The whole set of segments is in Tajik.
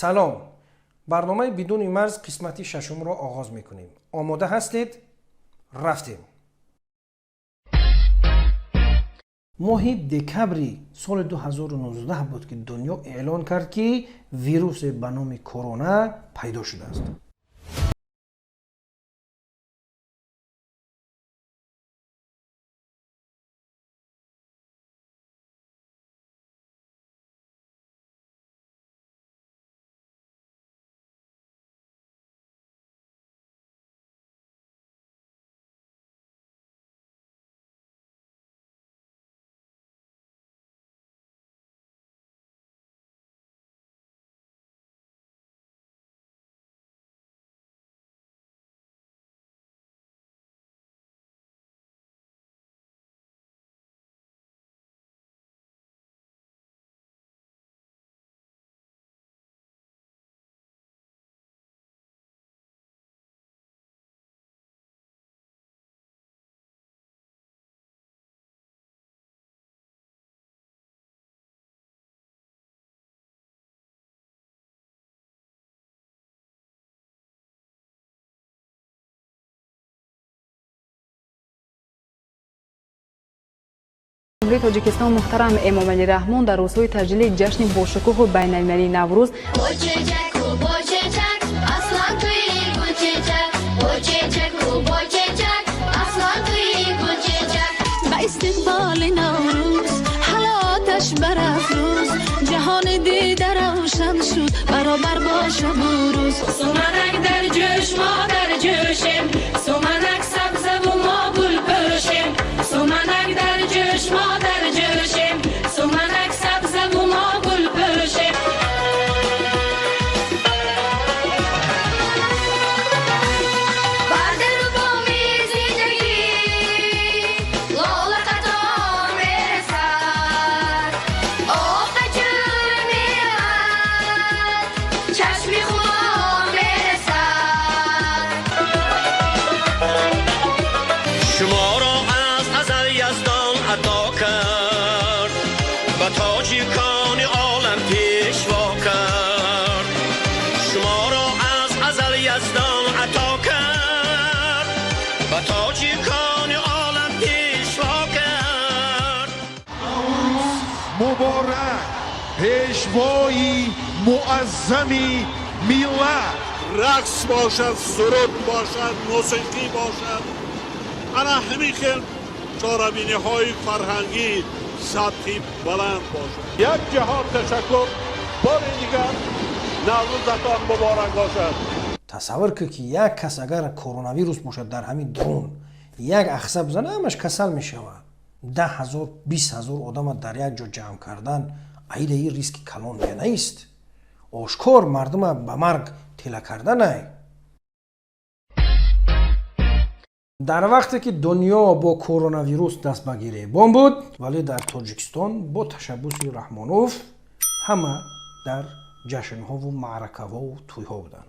سلام. برنامه بدون مرز قسمتی ششم را آغاز میکنیم. آماده هستید؟ رفتیم. ماه دکبری سال 2019 بود که دنیا اعلان کرد که ویروس به نام کرونا پیدا شده است. جمهوری تاجیکستان محترم امام علی رحمان در روزهای تجلیل جشن باشکوه بین‌المللی نوروز با استقبال نوروز حالاتش برافروز جهان دیده روشن شد برابر باشه بروز سومنک در جوش ما در جوشیم سومنک سبز و ما گل پوشیم سومنک در جوش ما در جوشیم سومنک سبز و ما گل پوشیم مبارک پیشوایی معظمی میلت رقص باشد سرود باشد موسیقی باشد انا همین خیل چاربینی های فرهنگی سطحی بلند باشد یک جهان تشکر بار دیگر نوروزتان مبارک باشد. تصور که یک کس اگر کرونا ویروس باشد در همین درون یک اخسه بزنه همش کسل می شود. 10,000 20,000 آدم در یک جا جمع کردن ایده این ریسک کلان یا نیست. آشکار مردم به مرگ تله کردن. در وقتی که دنیا با کرونا ویروس دست به گریبان بود ولی در تاجیکستان با تشبث رحمانوف همه در جشن‌ها و معرکه‌ها و توی‌ها بودند.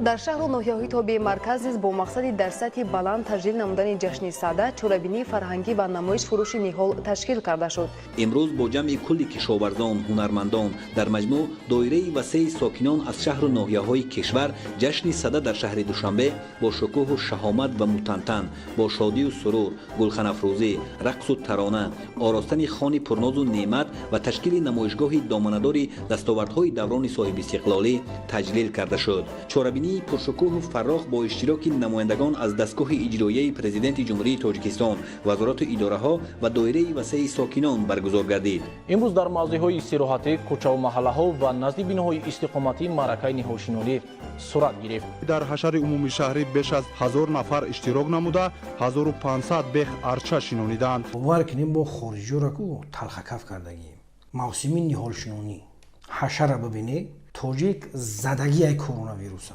در شهر و ناحیه‌های تابع مرکز نیز با مقصد در سطح بلند تجلیل نمودن جشن سده چورابینی فرهنگی و نمایش فروش نهال تشکیل کرده شد. امروز با جمع کلی کشاورزان هنرمندان در مجموع دایره وسیع ساکنان از شهر و ناحیه‌های کشور جشن سده در شهر دوشنبه با شکوه و شهامت و متنتن با شادی و سرور گلخن افروزی رقص و ترانه آراستن خان پرناز و نعمت و تشکیل نمایشگاه دامنه‌داری دستاوردهای دوران صاحب استقلالی تجلیل کرده شد. چورابینی پرشکوه و فراخ با اشتراک نمایندگان از دستگاه اجرایی پرزیدنت جمهوری تاجیکستان، وزارات اداره‌ها و دایره وسیع ساکنان برگزار گردید. امروز در موضع‌های استراحتی، کوچه و محله‌ها و نزد بیناهای استقامتی معرکه نهالشینانی صورت گرفت. در حشر عمومی شهری بیش از 1000 نفر اشتراک نموده 1500 بیخ ارچه شنانیدند. باور کنیم با خارجی را کو تلخکف کردگیم. موسم نهالشینانی حشر ببینید تاجیک زدگی کرونا ویروس.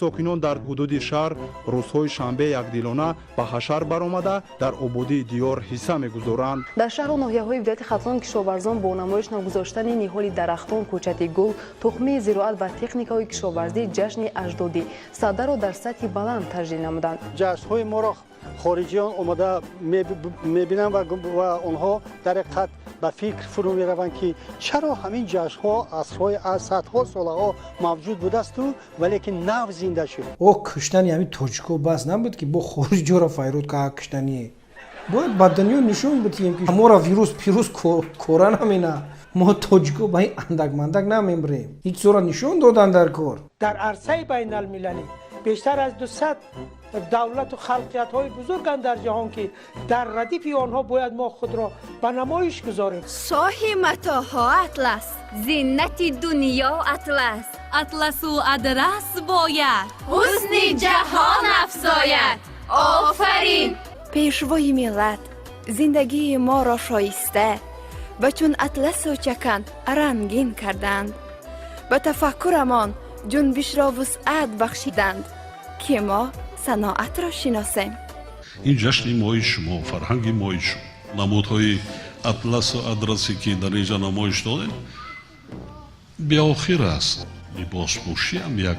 сокинон дар ҳудуди шаҳр рӯзҳои шанбе якдилона ба ҳашар баромада дар ободии диёр ҳисса мегузоранд. дар шаҳру ноҳияҳои вилояти хатлон кишоварзон бо намоиш гузоштани ниҳоли дарахтон, кӯчати гул, тухмии зироат ва техникаҳои кишоварзӣ ҷашни аҷдодӣ садаро дар сатҳи баланд таҷлил намуданд. ҷашнҳои моро хориҷиён омада мебинанд ва онҳо дар ҳақиқат ба фикр фурӯ мераванд ки чаро ҳамин ҷашнҳо аз садҳо солаҳо мавҷуд будасту валекин нав зинда шуд. о куштани ҳамин тоҷико бас набуд ки бо хориҷиёро файруд ка куштание бояд ба дунё нишон бидиҳем ки мора вирус пирус кора намена мо тоҷико ба ин андак-мандак намемрем ҳеҷ зора нишон додан дар кор. дар арсаи байналмилалӣ бештар аз 200 давлату халқиятҳои бузурганд дар ҷаҳон ки дар радифи онҳо бояд мо худро ба намоиш гузорем. شاهی متاها اطلس زینت دنیا اطلس اطلس و ادرس باید حسن جهان افزاید آفرین پیشوای ملت زندگی ما را شایسته و چون اطلس و چکن رنگین کردند به تفکرمان جنبش را وسعت بخشیدند که ما صناعت را شناسیم. این جشن مای شما، فرهنگ مای شما، نمودهای اطلس و ادرسی که در اینجا نمایش دادیم به آخر است. لباس پوشی هم یک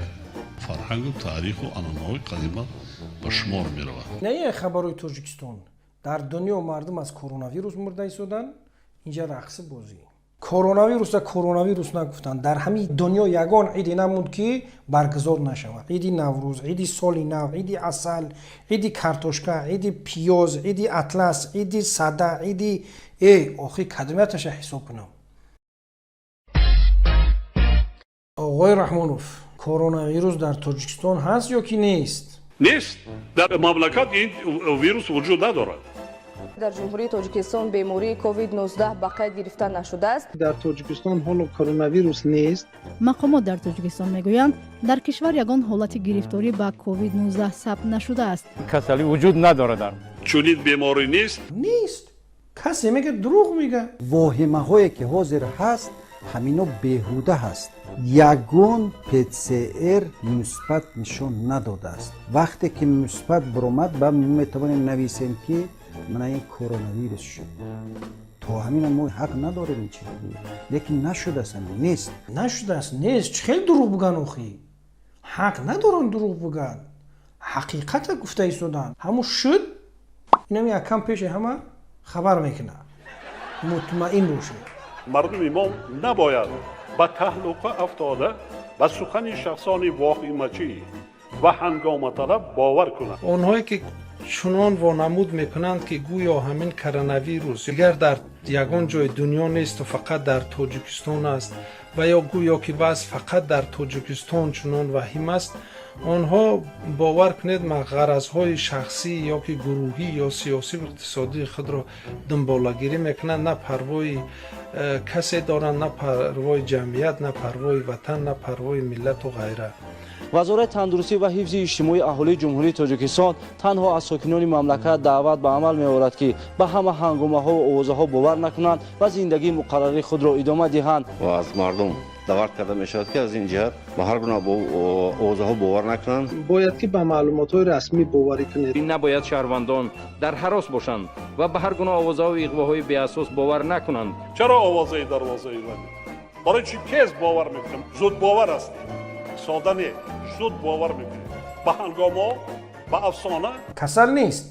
فرهنگ و تاریخ و عنعنه‌های قدیمی به شمار می رود. نه این خبروی تاجیکستان در دنیا مردم از کرونا ویروس مرده ایستادن اینجا رقص بازی коронавирус коронавирус нагуфтанд дар ҳамин дунё ягон иде намунд ки баргузор нашавад. иди наврӯз, иди соли нав, иди асал, иди картошка, иди пиёз, иди атлас, иди сада, иди охир кадомияташа ҳисоб кунам. оғои раҳмонов, коронавирус дар тоҷикистон ҳаст ё ки нест? Нест. Дар мамлакат ин вирус вуҷуд надорад. дар ҷумҳурии тоҷикистон бемории COVID-19 ба қайд гирифта нашудааст. дар тоҷикистон ҳоло коронавирус нест. мақомот дар тоҷикистон мегӯянд дар кишвар ягон ҳолати гирифторӣ ба COVID-19 сабт нашудааст. касалӣ вуҷуд надорад. Чунин беморӣ нест? Нест. касе мега дурӯғ мега. воҳимаҳое ки ҳозир ҳаст ҳамино беҳуда ҳаст. ягон ПЦР мусбат нишон надодааст. вақте ки мусбат биромад ба метавонем нависем ки мана ин коронавирус шуд. то ҳамина мо ҳақ надорем ин чиз лекин нашудааст нест. нашудааст нест чӣ хел дурӯғ биган охӣ? ҳақ надоранд дурӯғ биган. ҳақиқата гуфта истодан. ҳамун шуд инам якам пеши ҳама хабар мекуна. мутмаин бошед. мардуми мо набояд ба таҳлуқа афтода ба сухани шахсони воҳимачӣ ва ҳангоматалаб бовар кунанд. онҳое ки чунон вонамуд мекунанд ки гӯё ҳамин коронавирус дигар дар ягон ҷои дунё несту фақат дар тоҷикистон аст ва ё гӯё ки баъз фақат дар тоҷикистон чунон ваҳим аст, онҳо бовар кунед ғаразҳои шахсӣ ё ки гурӯҳӣ ё сиёсиву иқтисодии худро дунболагирӣ мекунанд, на парвои касе доранд, на парвои ҷамъият, на парвои ватан, на парвои миллату ғайра. вазорати тандурустӣ ва ҳифзи иҷтимоии аҳолии ҷумҳурии тоҷикистон танҳо аз сокинони мамлакат даъват ба амал меорад ки ба ҳама ҳангомаҳо ва овозаҳо бовар накунанд ва зиндагии муқаррари худро идома диҳанд. ва аз мардум даъват карда мешавад ки аз ин ҷиҳат ба ҳар гуна овозаҳо бовар накунанд. бояд ки ба маълумотҳои расмӣ боварӣ кунед. набояд шаҳрвандон дар ҳарос бошанд ва ба ҳар гуна овозаҳо ва иғвоҳои беасос бовар накунанд. чаро овозаи дарвозаи занед? барои чӣ тез бовар мекунем? зуд бовар аст. сода не, зуд бовар мекунем. ба ҳангомо, ба афсона. касал нест.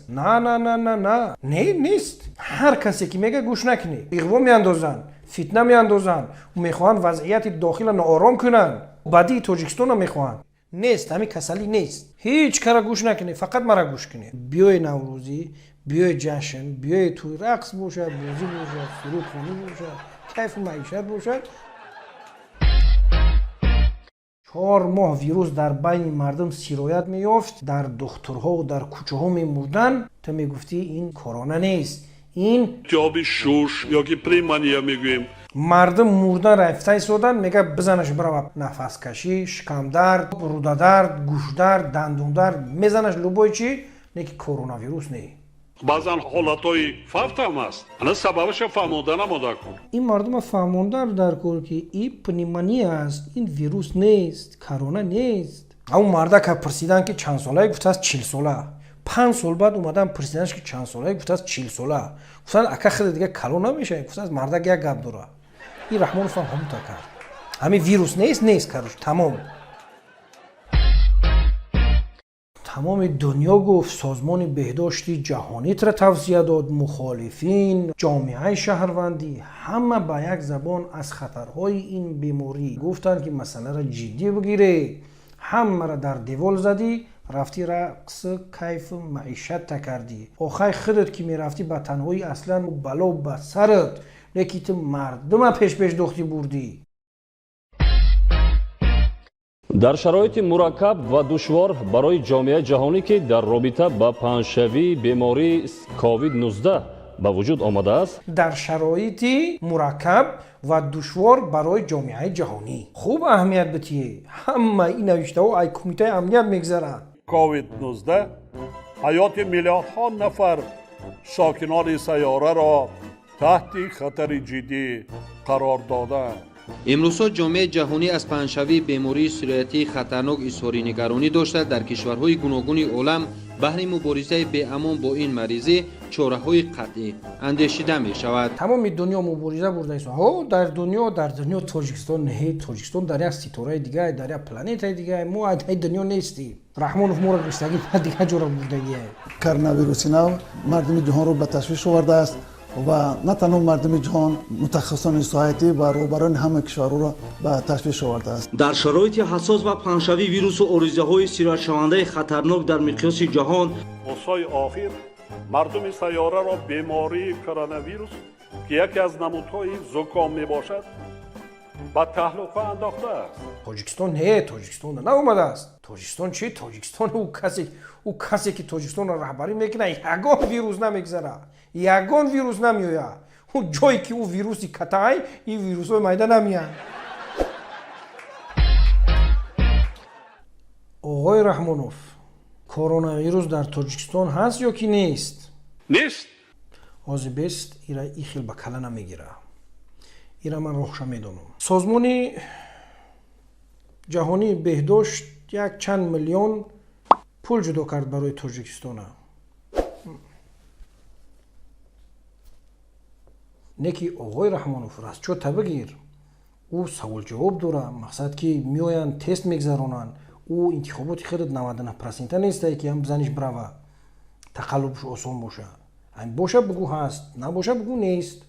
не нест. ҳар касе ки мега гӯш накунед. иғво меандозанд, фитна меандозанд, мехоҳанд вазъияти дохила ноором кунанд. бадии тоҷикистона мехоҳанд. нест, ҳамин касалӣ нест. ҳеҷ кара гӯш накунед, фақат мара гӯш кунед. биёед наврӯзӣ, биёед ҷашн, биёед тӯй рақс бошад, бозӣ бошад, сурудхонӣ бошад, кайфу маишат бошад. 4 моҳ вирус дар байни мардум сироят меёфт, дар духтурҳо дар кӯчаҳо мемурданд. ту мегуфтӣ ин корона нест. ин ҷоби шуш ёки пневмония мегӯем. мардум мурдан рафта истоданд, мега бизанаш барава нафаскашӣ, шикамдард, рудадард, гӯшдард, дандундард мезанаш лубои чӣ? неки коронавирус не. баъзан ҳолатҳои фавт ҳам аст. ана сабабаша фаҳмонда намода кун. ин мардума фаҳмонда дар кор ки ин пневмония аст, ин вирус нест, корона нест. اون مردا که پرسیدن که چند ساله گفت از 40 ساله 5 سال بعد اومدن پرسیدنش که چند ساله گفت از 40 ساله گفتن اکا خیلی دیگه کلو نمیشه گفت از مردا یک گپ داره این رحمانوف هم تا کرد همین ویروس نیست کارش تمام دنیا گفت سازمان بهداشت جهانی را توصیه داد مخالفین جامعه شهروندی همه با یک زبان از خطرهای این بیماری گفتن که مسئله را جدی بگیره همه را در دیوال زدی رفتی رقص کیف معیشت کردی آخه خودت که میرفتی با تنهایی اصلا بلا به سرت لیکن مردم پیش دختی بردی дар шароити мураккаб ва душвор барои ҷомеаи ҷаҳонӣ ки дар робита ба паҳншавии бемории covid-19 ба вуҷуд омадааст дар шароити мураккаб ва душвор барои ҷомеаи ҷаҳонӣ хуб аҳамият битие ҳама ин навиштаҳо ай кумитаи амният мегзаранд covid-19 ҳаёти миллионҳо нафар сокинони сайёраро таҳти хатари ҷиддӣ қарор доданд имрӯзҳо ҷомеаи ҷаҳонӣ аз паҳншавии бемории сироятии хатарнок изҳори нигаронӣ дошта дар кишварҳои гуногуни олам баҳри муборизаи беамон бо ин маризӣ чораҳои қатъӣ андешида мешавад тамоми дунё мубориза бурдаист ҳо дар дунё тоҷикистон не тоҷикистон дар як ситораи дигаe дар як планетаи дигаe мо ай дунё нестем раҳмонов моро гирифтагӣ дига ҷора бурдагие коронавируси нав мардуми ҷаҳонро ба ташвиш овардааст ва на танҳо мардуми ҷаҳон мутахассисони соҳаятӣ ва роҳбарони ҳама кишварҳоро ба ташвиш овардааст дар шароити ҳассос ва паҳншавии вирусу оризаҳои сироятшавандаи хатарнок дар миқёси ҷаҳон осои охир мардуми сайёраро бемории коронавирус ки яке аз намудҳои зуком мебошад ба таҳлуқа андохтааст тоҷикистон тоҷикистон наомадааст тоҷикистон чи тоҷикистон ӯ касе ки тоҷикистонро раҳбарӣ мекуна ягон вирус намегзара ягон вирус намеояд ӯ ҷое ки ӯ вируси катай ин вирусҳои майда намеянд оғои раҳмонов коронавирус дар тоҷикистон ҳаст ё ки нест ҳозибест ира и хел ба кала намегира ира ман роҳша медонам созмони ҷаҳонии беҳдошт як чанд миллион пул ҷудо кард барои тоҷикистона не ки оғои раҳмонов растчота бигир ӯ саволҷавоб дора мақсад ки меоянд тест мегзаронанд ӯ интихоботи худат 99% нестае ки ҳам бизаниш брава тақаллубш осон боша боша бугӯ ҳаст набоша бугӯ нест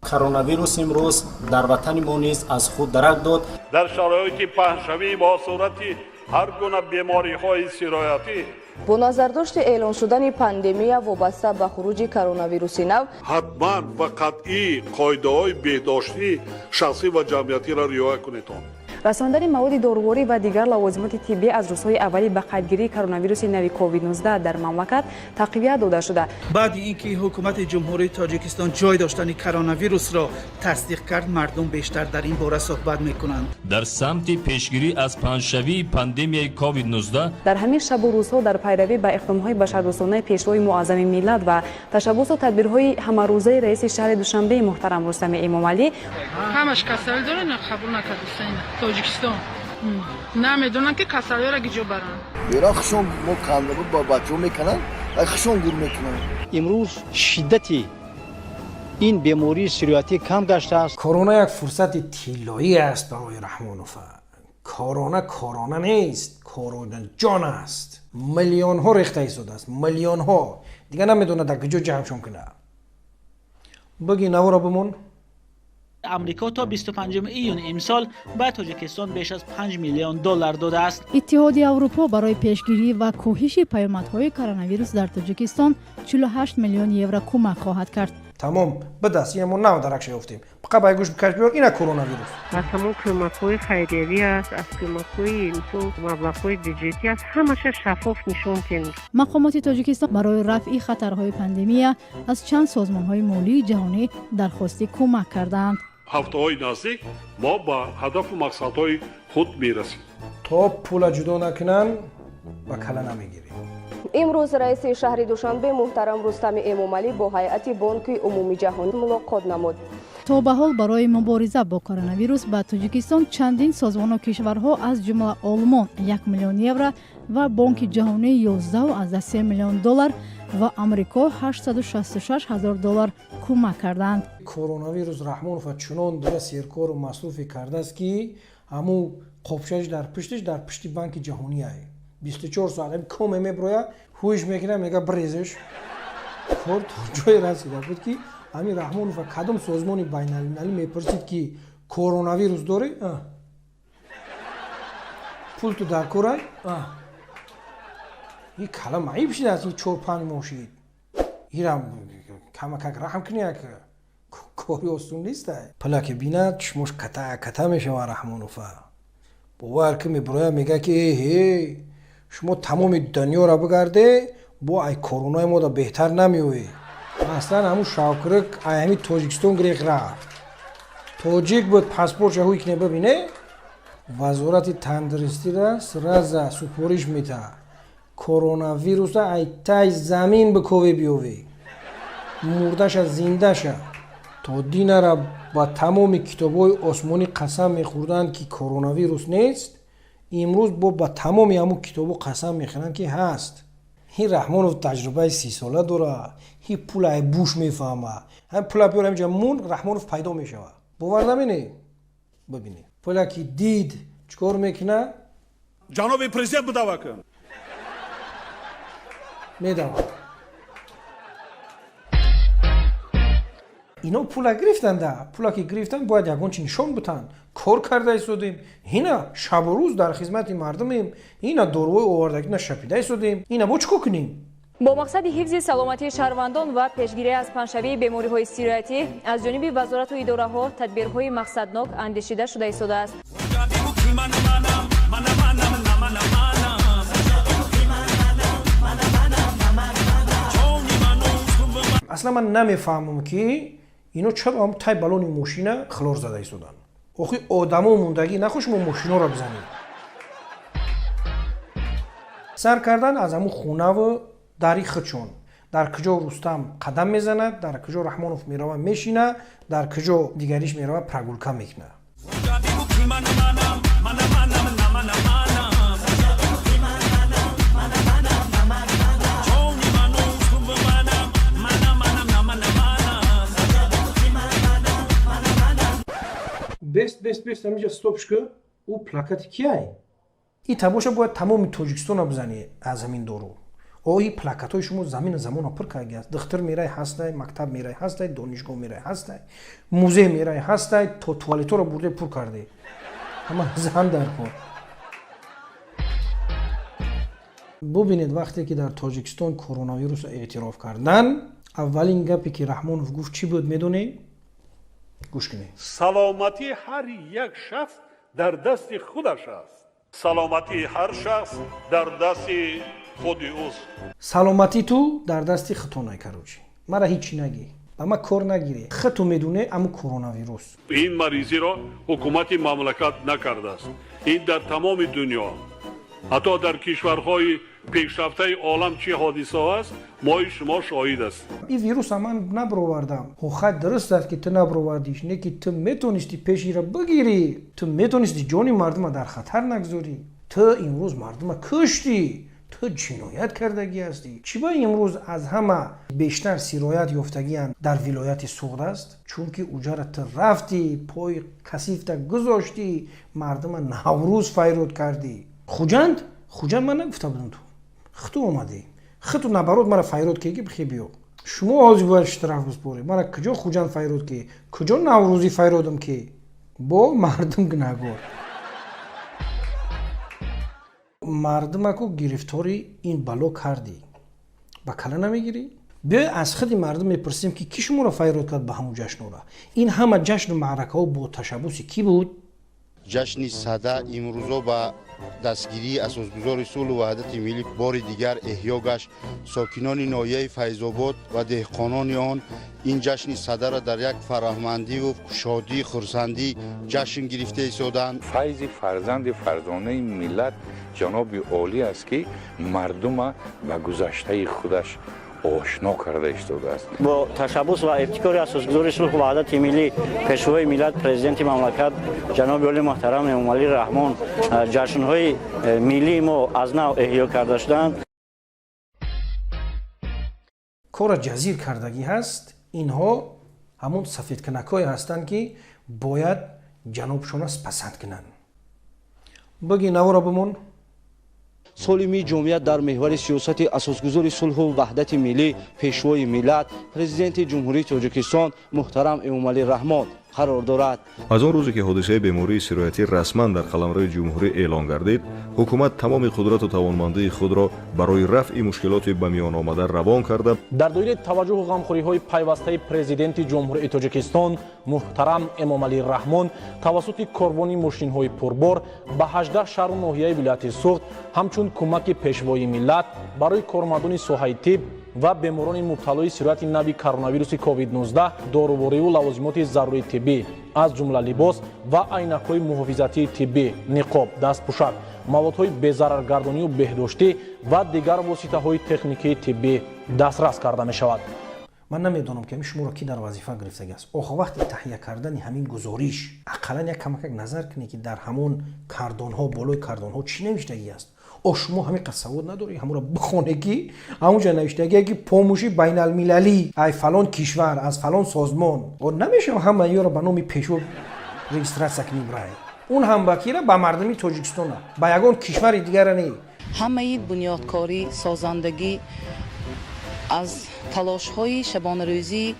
коронавирус имрӯз дар ватани мо низ аз худ дарак дод дар шароити паҳншавӣ бо сурати ҳар гуна бемориҳои сироятӣ бо назардошти эълон шудани пандемия вобаста ба хуруҷи коронавируси нав ҳатман ва қатъӣ қоидаҳои беҳдоштӣ шахсӣ ва ҷамъиятиро риоя кунедон расондани маводи доруворӣ ва дигар лавозимоти тиббӣ аз рӯзҳои аввалӣ ба қайдгирии коронавируси нави covid-19 дар мамлакат тақвият дода шуда баъди ин ки ҳукумати ҷумҳурии тоҷикистон ҷой доштани коронавирусро тасдиқ кард мардум бештар дар ин бора суҳбат мекунанд дар самти пешгирӣ аз паҳншавии пандемияи covid-19 дар ҳамин шабу рӯзҳо дар пайравӣ ба иқдомҳои башардӯстонаи пешвои муаззами миллат ва ташаббусу тадбирҳои ҳамарӯзаи раиси шаҳри душанбеи муҳтарам рустами эмомалӣ ҳамаш касал дорад қабул накардастан тоҷикистон намедонанд ки касалиёро ки ҷо баранд бера хушон мо камнабу ба бачаҳо мекунанд ва хушон гур мекунанд имрӯз шиддати ин бемории сироятӣ кам гаштааст корона як фурсати тиллоӣ аст барои раҳмонова корона нест корона ҷон аст миллионҳо рехта истодааст миллионҳо дига намедонад дар куҷо ҷамъшон куна баги навора бимон амрико то 25 июн имсол ба тоҷикистон беш аз $5 миллион додааст. иттиҳоди аврупо барои пешгирӣ ва коҳиши паёмадҳои коронавирус дар тоҷикистон 48 миллион евро кӯмак хоҳад кард. тамом бидаст ямо нав даракша ёфтем пақа бай гӯш бикаш биёр ина коронавирус аз тамом кӯмакҳои хайриявӣ аст аз кӯмакҳои инсо маблағҳои бюҷетӣ аст ҳамаша шаффоф нишон тем. мақомоти тоҷикистон барои рафъи хатарҳои пандемия аз чанд созмонҳои молии ҷаҳонӣ дархости кӯмак кардаанд. ҳафтаҳои наздик мо ба ҳадафу мақсадҳои худ мерасем. то пула ҷудо накунанд ба кала намегирем. امروز رئیس شهر دوشنبه محترم رستم امامعلی با هیئت بانک عمومی جهانی ملاقات نمود. تا به حال برای مبارزه با کرونا ویروس به تاجیکستان چندین سازمان و کشورها از جمله آلمان 1 میلیون یورو و بانک جهانی 11.3 میلیون دلار و آمریکا 866 هزار دلار کمک کردند. کرونا ویروس رحمانوف چنان دیگه سرکار و مصروفی کرده است که همو قفشش در پشت بانک جهانی است. 24 ساعت کم میبرویا هوش میکنه میگه بریزش کار تا جای رسیده بود که همین رحمانوف کدام سازمانی بین المللی میپرسید که کرونا ویروس داره پول تو در کورای این کلام عیب شده است این چورپانی موشید ایرم کمک رحم کنی که کاری آسون نیست پلا که بیند چشمش کتا میشه و رحمانوف باور که میبرویا میگه که هی شما تمام دنیا را بگرده با ای کرونا ما دا بهتر نمیوی اصلا همون شاکرک ای همین تاجیکستان گریخ رفت تاجیک بود پاسپورت شهوی کنه ببینه وزارت تندرستی را سرازه سپوریش میده کرونا ویروس را ای تای زمین بکوی بیوی مردش زنده شه تا دینه را با تمام کتابای آسمانی قسم میخوردن که کرونا ویروس نیست امروز با تمام همون کتابو قسم میخورن که هست این رحمانوف تجربه 30 ساله داره این پولای بوش میفهمه هم پولا بیاره اینجا مون رحمانوف پیدا میشه باور نمینه ببینید پولا که دید چکار میکنه جناب پرزیدنت بدعوا کن میدم اینا پولا گرفتن ده پولا که گرفتن باید یکون چی نشان بتن کار کرده ایستادیم اینا شب و روز در خدمت مردمیم اینا داروی آوردگی نشپیده ایستادیم اینا با چیکار کنیم با مقصد حفظ سلامتی شهروندان و پیشگیری از پنشوی بیماری‌های سیرایتی از جانب وزارت و اداره‌ها تدبیرهای مقصدناک اندیشیده شده ایستاده است. اصلا من نمیفهمم که اینا چرا هم تای بالون ماشین خلار زده ایستادن آخه آدما موندگی نخوش ما ماشینا را بزنیم سر کردن از همون خونه و دری خچون در کجا رستم قدم میزند در کجا رحمانوف میروه میشینه در کجا دیگریش میروه پرگولکا میکنه بست همینجا ستوپش که او پلاکت کیه این تماشا باید تمام تاجیکستان را بزنی از همین دورو این پلاکت های شما زمین زمان پر کرده است دختر میره هسته مکتب میره هسته دانشگاه میره هسته موزه میره هسته تا توالت را برده پر کرده اما زن در کن ببینید وقتی که در تاجیکستان کرونا ویروس اعتراف کردن اولین گپی که رحمانوف گفت چی بود میدونی گوش کنید سلامتی هر یک شخص در دست خودش است سلامتی هر شخص در دست خود اوست سلامتی تو در دست خطونه کروچی مرا هیچی نگی اما کار نگیری خطو میدونه اما کرونا ویروس این مریضی را حکومت مملکت نکرده است این در تمام دنیا حتی در کشورهای پیشرفته عالم چه حادثه است ما شما شاهد است این ویروس من نبروردم خود درست است که تو نبروردیش نه که تو میتونستی پیشی را بگیری تو میتونستی جان مردم در خطر نگذاری تو امروز مردم کشتی تو جنایت کردگی هستی چی با امروز از همه بیشتر سرایت یافتگی در ولایت سوغد است چون که اوجا را تو رفتی پای کثیف تا گذاشتی مردم نوروز فیرود کردی خوجند من نگفته بودم تو خطو اومدی خطو نبرود مرا فیرود که بخی بیو شما آزی باید اشتراف بسپوری مرا کجا خوجند فیرود که کجا نوروزی فیرودم که با مردم گناهگار مردم اکو گرفتاری این بلا کردی با کلا نمیگیری بیا از خود مردم میپرسیم که کی شما را فیرود کرد به همون جشن را این همه جشن و معرکه با تشبوس کی بود جشن ساده امروزا با دستگیری اساسگزار صلح و وحدت ملی بار دیگر احیا گشت. ساکنان ناحیه فیض‌آباد و دهقانان آن این جشن صدر را در یک فرهمندی و شادی خرسندی جشن گرفته ایستادند. فیض فرزانه ملت جناب عالی است که مردم به گذشته خودش آشنا کرده ایستاده است. با تشبث و ابتکار اساسگزار صلح و وحدت ملی پیشوای ملت پرزیدنت مملکت جناب عالی محترم امامعلی رحمان جشن‌های ملی ما از نو احیا کرده شدند. کار جزیر کردگی هست. اینها همون سفیدکنک‌های هستند که باید جنوبشون پسند کنن. بگی نورا بمون. سالمی جمعیت در محور سیاست اساسگزار صلح و وحدت ملی پیشوای ملت پرزیدنت جمهوری تاجیکستان محترم امامعلی رحمان قرار دارد. از آن روزی که حادثه بیماری سرایتی رسما در قلمرو جمهوری اعلان گردید، حکومت تمام قدرت و توانمندی خود را برای رفع مشکلات به میان آمده روان کرده. در دوره توجه و غمخوری‌های پیوسته پرزیدنت جمهوری تاجیکستان محترم امامعلی رحمان توسط کاروانی ماشین‌های پربار به 18 شهر و ناحیه ولایت سوخت همچون کمک پیشوای ملت برای کارمندان ساحه طب و بیماران مبتلای سرایت نوی کرونا کووید 19 داروباری و لوازمات ضروری طبی از جمله لباس و عینک‌های محافظتی طبی، نقاب، دستپوشک، موادهای بی‌ضررگردانی و بهداشتی و دیگر واسطه‌های تکنیکی طبی دسترس کرده می‌شود. من نمیدونم که شما را کی در وظیفه گرفتگی است. آخه وقتی تهیه کردن همین گزارش اقلا یک کمک نظر کنی که در همون کاردان‌ها بالای کاردان‌ها چی نوشتگی است. شما همین قصه نداری همون را بخونگی همونجا نوشتگی که پاموشی بین المللی ای فلان کشور از فلان سازمان و نمیشه همه یا را به نام پیشو رجیستراسیون کنی برای اون هم بکیره به مردمی تاجیکستان با یگان کشور دیگر نه. همه بنیادکاری سازندگی از تلاش‌های شبانه‌روزی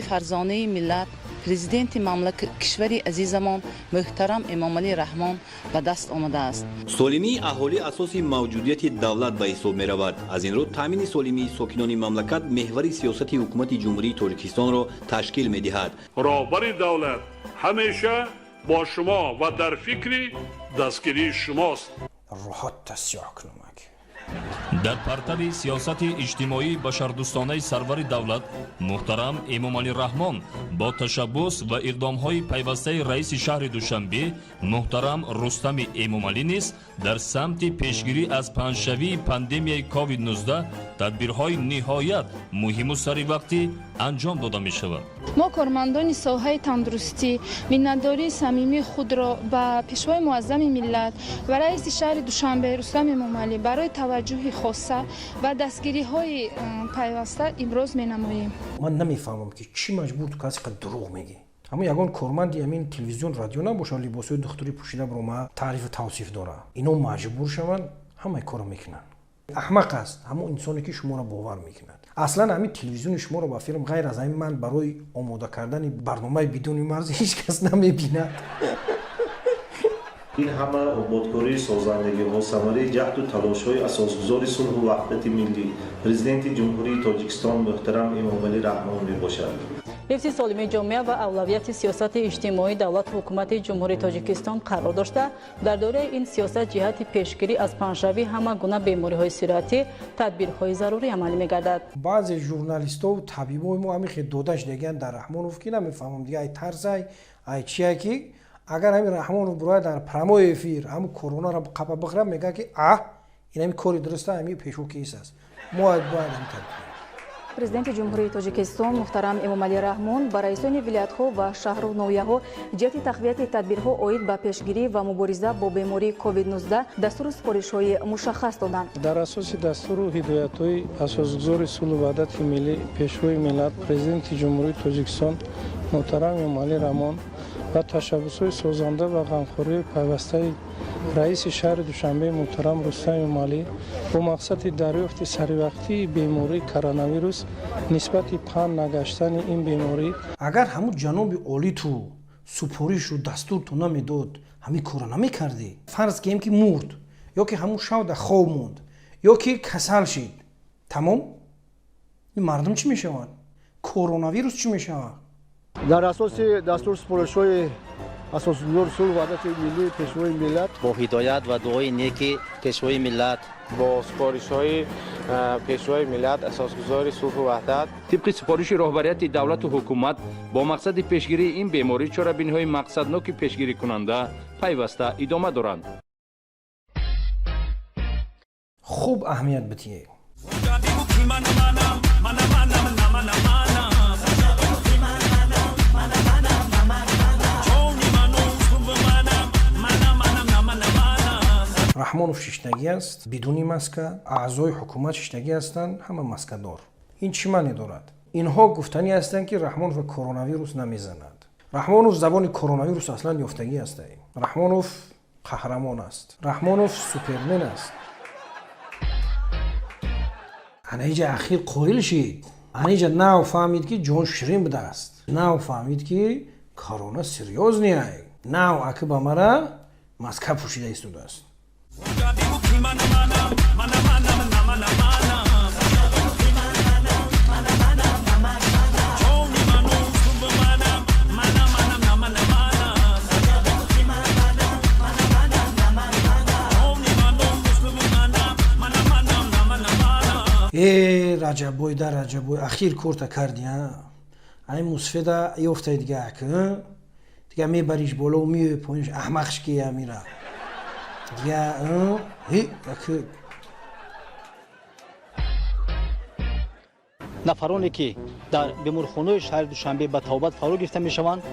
فرزانه ملت پرزیدنت مملکت کشور عزیزمان محترم امامعلی رحمان به دست آمده است. سالمی اهالی اساسی موجودیت دولت به حساب می رود. از این رو تامین سالمی ساکنان مملکت محور سیاست حکومت جمهوری تاجیکستان را تشکیل می دهد. راهبر دولت همیشه با شما و در فکر دستگیری شماست. راحت تسیح کنم. در پرتاب سیاست اجتماعی بشردوستانه سرور دولت محترم امامعلی رحمان با تشبث و اقدام‌های پیوسته رئیس شهر دوشنبه محترم رستم امامعلی نیز در سمت پیشگیری از پنجشوی پاندمیای کووید 19 تدبیرهای نهایت مهم و سریع انجام داده می شود. ما کارمندان ساحه تندرستی منتداری صمیمی خود را به پیشوای معظم ملت و رئیس شهر دوشنبه رستم امامعلی برای توجه خاصه و دستگیری های پیوسته ابراز می نماییم. من نمیفهمم که چی مجبور تو کسی که دروغ میگی. اما یگان کارمندی همین تلویزیون رادیو نباشه لباسای دکتری پوشیده برو ما تعریف توصیف داره. اینا مجبور شون همه کارو میکنن. احمق است همون انسانی که شما را باور میکند. اصلا همین تلویزیون شما را با فیلم غیر از همین من برای آماده کردن برنامه بدون مرز هیچ کس نمیبیند. این همه آبادکاری سازندگی ها ثمره جهد و تلاش های اساسگزار صلح و وحدت ملی پرزیدنت جمهوری تاجیکستان محترم امامعلی رحمان می باشد. حفظ سالمی جامعه و اولویت سیاست اجتماعی دولت و حکومت جمهوری تاجیکستان قرار داشته در دوره این سیاست جهت پیشگیری از پنجشوی همه گونه بیماری‌های سرایتی تدبیرهای ضروری عملی می‌گردد. بعضی ژورنالیست‌ها و طبیبای ما همین خیلی دودش دیگه در رحمانوف که نمی‌فهمم دیگه ای طرزای ای چیه که اگر همین رحمانوف برای در پرمای افیر همون کرونا را قپا بخرم میگه که این همین کاری درسته همین پیشو کیس است. ما باید پرزیدنت جمهوری تاجیکستان محترم امامعلی رحمان با رئیسان ولایت‌ها و شهر و ناحیه‌ها جهت تقویت تدبیرها اوید به پیشگیری و مبارزه با بیماری کووید 19 دستور سپارش‌های مشخص دادند. در اساس دستور و هدایت‌های اساسگزار صلح و وحدت ملی پیشوای ملت پرزیدنت جمهوری تاجیکستان محترم امامعلی رحمان و تشبث‌های سازنده و غمخوری پیوسته رئیس شهر دوشنبه محترم رستم امامعلی با مقصد دریافت سریع‌وقتی بیماری کرونا ویروس نسبت پنهان نگشتن این بیماری اگر همون جناب عالی تو سپارش رو دستور تو نمیداد همین کارو نمی‌کردی فرض کنیم که مرد یا که همون شب در خواب موند یا که کسل شد تمام این مردم چی میشوند کرونا ویروس چی میشود در اساس دستور سپارش‌های اساسگزار صلح و وحدت ملی پیشوای ملت با هدایت و دعای نیک پیشوای ملت با سپارش‌های پیشوای ملت اساسگزار صلح و وحدت طبق سپارش رهبریت دولت و حکومت با مقصد پیشگیری این بیماری چاره‌بینی‌های مقصدناک پیشگیری کننده پیوسته ادامه دارند. خوب اهمیت بتیه. رحمانوف ششتگی است، بدون ماسک. اعضای حکومت ششتگی هستند، همه ماسک دار. این چی معنی دارد؟ اینها گفتنی هستند که رحمانوف کرونا ویروس نمیزند. رحمانوف زبان کرونا ویروس اصلا یافتگی است. رحمانوف قهرمان است. رحمانوف سوپرمن است. انیجا اخیر قویل شید. انیجا ناو فهمید که جون شیرین بده است. ناو فهمید که کرونا سریوز نیای. ناو اکه با مرا ماسک پوشیده ایستوده است. رجبوی در رجبوی اخیر کورتا کردی ها. این مصفده یافته دیگه که دیگه میبریش بالا و میپونیش احمقش که میره دیگه که نفرانی که در بیمارخانه شهر دوشنبه به توبت فرا گرفته میشوند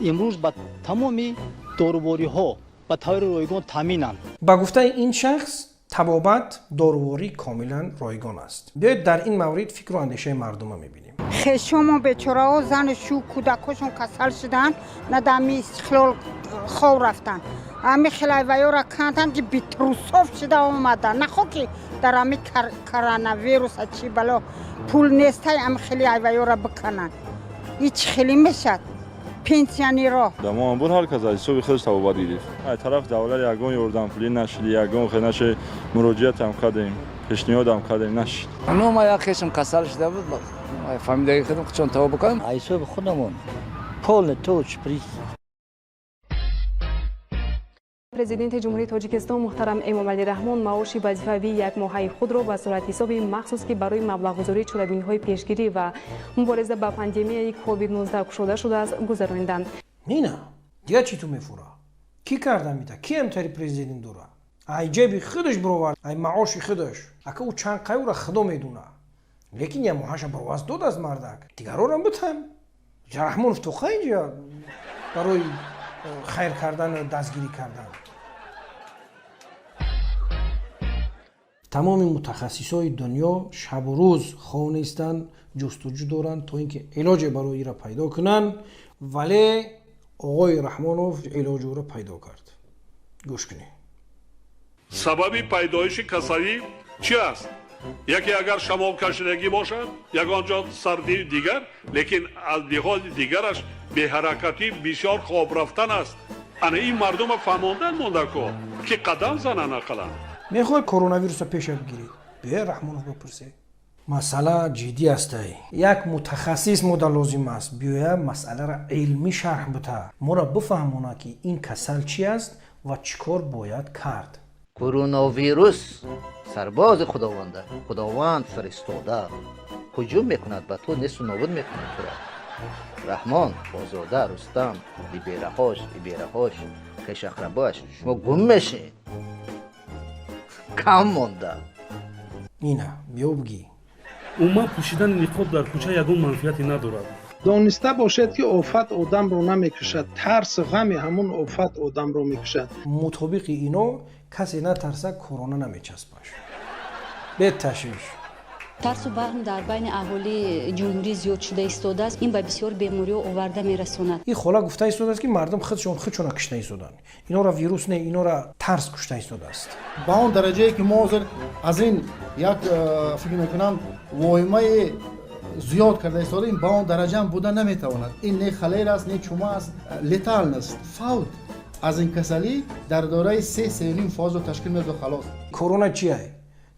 امروز با تمامی داروباری ها به طور رایگان تامینند. با گفته این شخص تبابت داروباری کاملا رایگان است. بیایید در این مورد فکر و اندیشه مردم میبینیم. خشم و بیچاره ها زن شو کودکاشون کسل شدن ندامی خلال خور رفتن امی خلای ویا را کندن که بیتروسوف شده آمدن نخو که در امی کرونا ویروس چی بلا پول نیسته امی خلای ویا را بکنن هیچ خیلی میشد پنسیونی را دما امبول هر کس از صبح خودش توبه دیدید از طرف دولت یگان یاردم پولی نشد یگان خدمت مراجعت هم کردیم پیشنهاد هم کردیم نشد اما ما یک خشم کسل شده بود فهمیده خودم چون توبه کنم ای صبح خودمون پول توچ پریس. президенти ҷумҳурии тоҷикистон муҳтарам эмомалӣ раҳмон маоши вазифавии як моҳаи худро ба суратҳисоби махсус ки барои маблағгузории чорабиниҳои пешгирӣ ва мубориза ба пандемияи COVID-19 кушода шудааст гузаронинданд. нина дигар чӣ ту мефура кӣ карда мида ки амтари президент дора ай ҷеби худаш бировард ай маоши худаш ака ӯ чанд қайура худо медуна лекин я моҳаша бироваз додааст мардак дигарорам бутам раҳмонов тоқа инҷа барои хайр кардан дастгирӣ кардан. тамоми мутахассисои дунё шабу рӯз хонистанд ҷустуҷӯ доранд то ин ки илоҷе барои ира пайдо кунанд вале оғои раҳмонов илоҷи ӯро пайдо кард. гӯш кунед. сабаби пайдоиши касалӣ чӣ аст? яке агар шамолкашидагӣ бошад ягонҷо сарди дигар лекин аз лиҳози дигараш беҳаракатӣ бисёр хоб рафтан аст. ана ин мардума фаҳмондан мондако ки қадам зананд ақалан мехоҳед коронавирусро пешат гиред бия раҳмонов бипурсе масъала ҷиддӣ астай як мутахассис мода лозим аст биёя масъаларо илмӣ шарҳ бита моро бифаҳмона ки ин касал чӣ аст ва чӣ кор бояд кард. коронавирус сарбози худованда худованд фиристода ҳуҷум мекунад ба ту несту нобуд мекунад туро. раҳмон озода рустам ибераҳош хешақрабоаш шумо гум мешед кам монда. нина биё бигӣ умуман пӯшидани ниқоб дар кӯча ягон манфиате надорад. дониста бошед ки офат одамро намекушад тарс ғами ҳамон офат одамро мекушад. мутобиқи ино касе натарса корона намечаспаш беташвиш. тарсу ваҳм дар байни аҳолии ҷумҳурӣ зиёд шуда истодааст ин ба бисёр бемориҳо оварда мерасонад. ин хола гуфта истодааст ки мардум худшона кушта истоданд инора вирус не инора тарс кушта истодааст. ба он дараҷае ки мо ҳозир аз ин як фикр мекунам воҳимаи зиёд карда истодем ба он дараҷаам буда наметавонад. ин не холер аст не чума аст летал аст фавт аз ин касалӣ дар дораи 3-3.5 фозро ташкил медод халос. корона чие?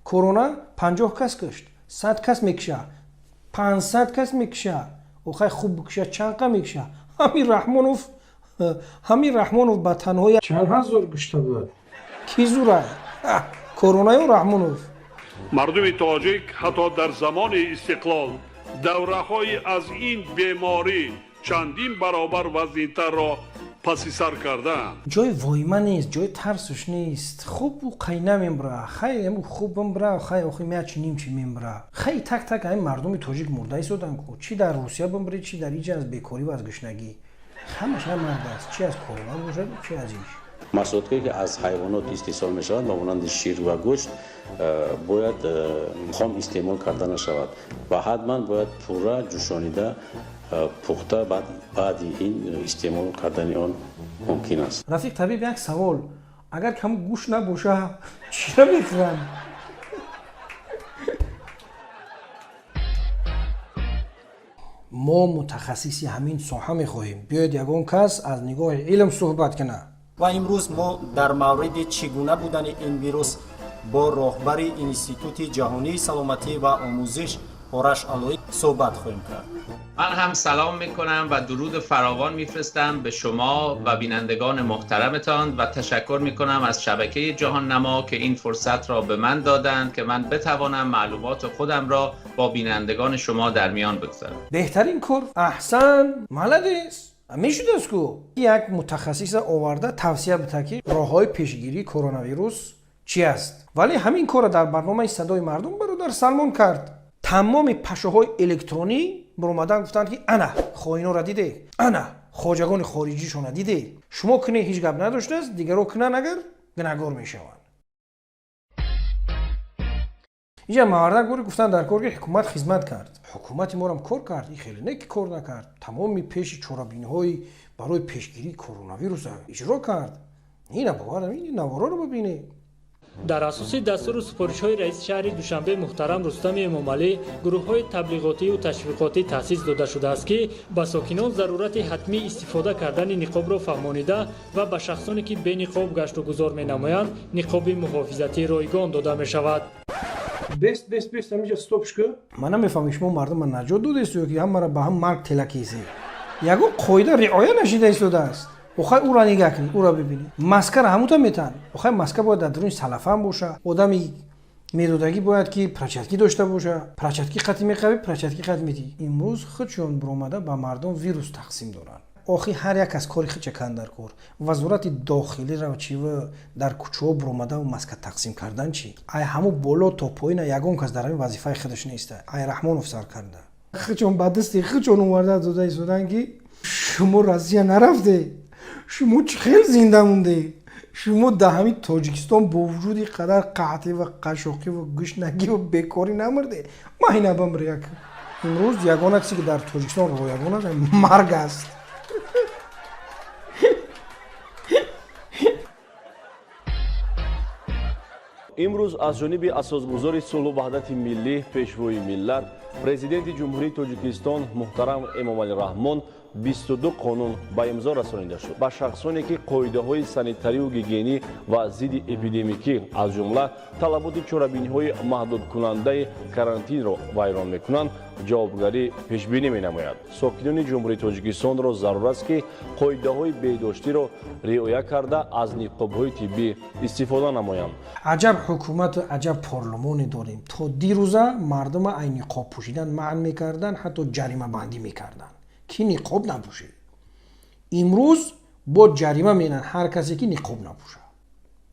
корона 50 кас кушт 100 кас мекуша 500 кас мекуша охай хуб бикуша чанқа мекуша ҳамин раҳмонов ҳамин раҳмонов ба танҳои чанд ҳазор гӯшта буд ки зура коронаю раҳмонов мардуми тоҷик ҳатто дар замони истиқлол давраҳои аз ин беморӣ чандин баробар вазнинтарро паси сар кардаанд. ҷои воима нест, ҷои тарсуш нест. хуб у қай намемра хай хуб мемра хай охи мячи нимчи мемра хай так ҳамин мардуми тоҷик мурда истоданку чи дар русия бимре чи дар иҷа аз бекорӣ ва аз гушнагӣ ҳамаш ҳам мард аст чи аз корона бошад чи аз иш محصولاتی که از حیوانات استحصال می شود مانند شیر و گوشت باید خام استعمال کرده نشود و حتما باید پورا جوشانیده پخته بعد این استعمال کردن آن ممکن است. رفیق طبیب یک سوال اگر کم گوشت نباشه چرا میخورن؟ ما متخصصی همین ساحه میخواهیم بیاید یگان کس از نگاه علم صحبت کنه. و امروز ما در مورد چگونه بودن این ویروس با راهبر انستیتوت جهانی سلامتی و آموزش آرش علوی صحبت خواهیم کرد. من هم سلام میکنم و درود فراوان میفرستم به شما و بینندگان محترمتان و تشکر میکنم از شبکه جهان نما که این فرصت را به من دادند که من بتوانم معلومات خودم را با بینندگان شما در میان بگذارم. بهترین کار احسن ملدیس میشود است که یک متخصص آورده توصیه بده که راههای پیشگیری کرونا ویروس چی است ولی همین کار در برنامه صدای مردم برادر سلمان کرد تمام پشه‌های الکترونی برآمدن گفتند که انا خائنا را دیده انا خواجگان خارجیشون را دیده شما کنه هیچ گپ نداشته است دیگران کنن اگر گناهگار میشوند اینجا مواردک گوری گفتن در کار که حکومت خدمت کرد حکومت ما هم کار کرد این خیلی نه که کار نکرد تمامی پیش چورابین‌های برای پیشگیری کرونا ویروس اجرا کرد این باور این نوارا رو ببینید در اساس دستور و سفارش‌های رئیس شهر دوشنبه محترم رستم امامعلی گروه‌های تبلیغاتی و تشویقاتی تأسیس داده شده است که به ساکنان ضرورت حتمی استفاده کردن نقاب را فهمانیده و به شخصانی که به نقاب گشت و گذار می‌نمایند نقاب محافظتی رایگان داده می‌شود. بس همینجا استوبش که من نمیفهمم شما مردم نجات دادید که هم به هم مرگ تلکیزه یگو قاعده رعایت نشده ایستاده است بخوای او را نگاه کنی او را ببینی ماسک را همون میتن بخوای ماسک باید در درون سلفه هم باشه آدمی میدودگی باید که پرچتکی داشته باشه پرچتکی خطی میخوای پرچتکی خط میدی امروز خودشون برآمده به مردم ویروس تقسیم دارن آخی هر یک از کاری خودش کن در کار وزارت داخلی را چی و در کوچه‌ها برآمده و ماسک تقسیم کردن چی ای همو بالا تا پایین یگان کس در این وظیفه خودش نیست ای رحمانوف سر کرده خودشون بعد است خودشون اومده داده ایستادن که شما رازی نرفته شما چه خیلی زنده مونده شما در همین تاجیکستان با وجود قدر قحطی و قشاقی و گشنگی و بیکاری نمرده ما این بمره یک امروز یگانه چیزی که در تاجیکستان رو یگانه مرگ است امروز از جانب اساسگزار صلح و وحدت ملی پیشروی ملت پرزیدنت جمهوری تاجیکستان محترم امامعلی رحمان 22 قانون به امضا رسانیده شد با شخصانی که قاعده‌های سانیتاری و گیگینی و ضد اپیدمیکی از جمله طلبات چرابینی‌های محدود کننده کارانتین را ویران می‌کنند جوابگاری پیش بینی می‌نماید. ساکنان جمهوری تاجیکستان را ضرورت است که قاعده‌های بهداشتی را رعایت کرده از نقاب‌های طبی استفاده نمایند. عجب حکومت عجب پارلمانی داریم تا دیروزه مردم این نقاب پوشیدن منع می‌کردند حتی جریمه بندی می‌کردند که نقاب نپوشه امروز با جریمه می‌نن هر کسی که نقاب نپوشه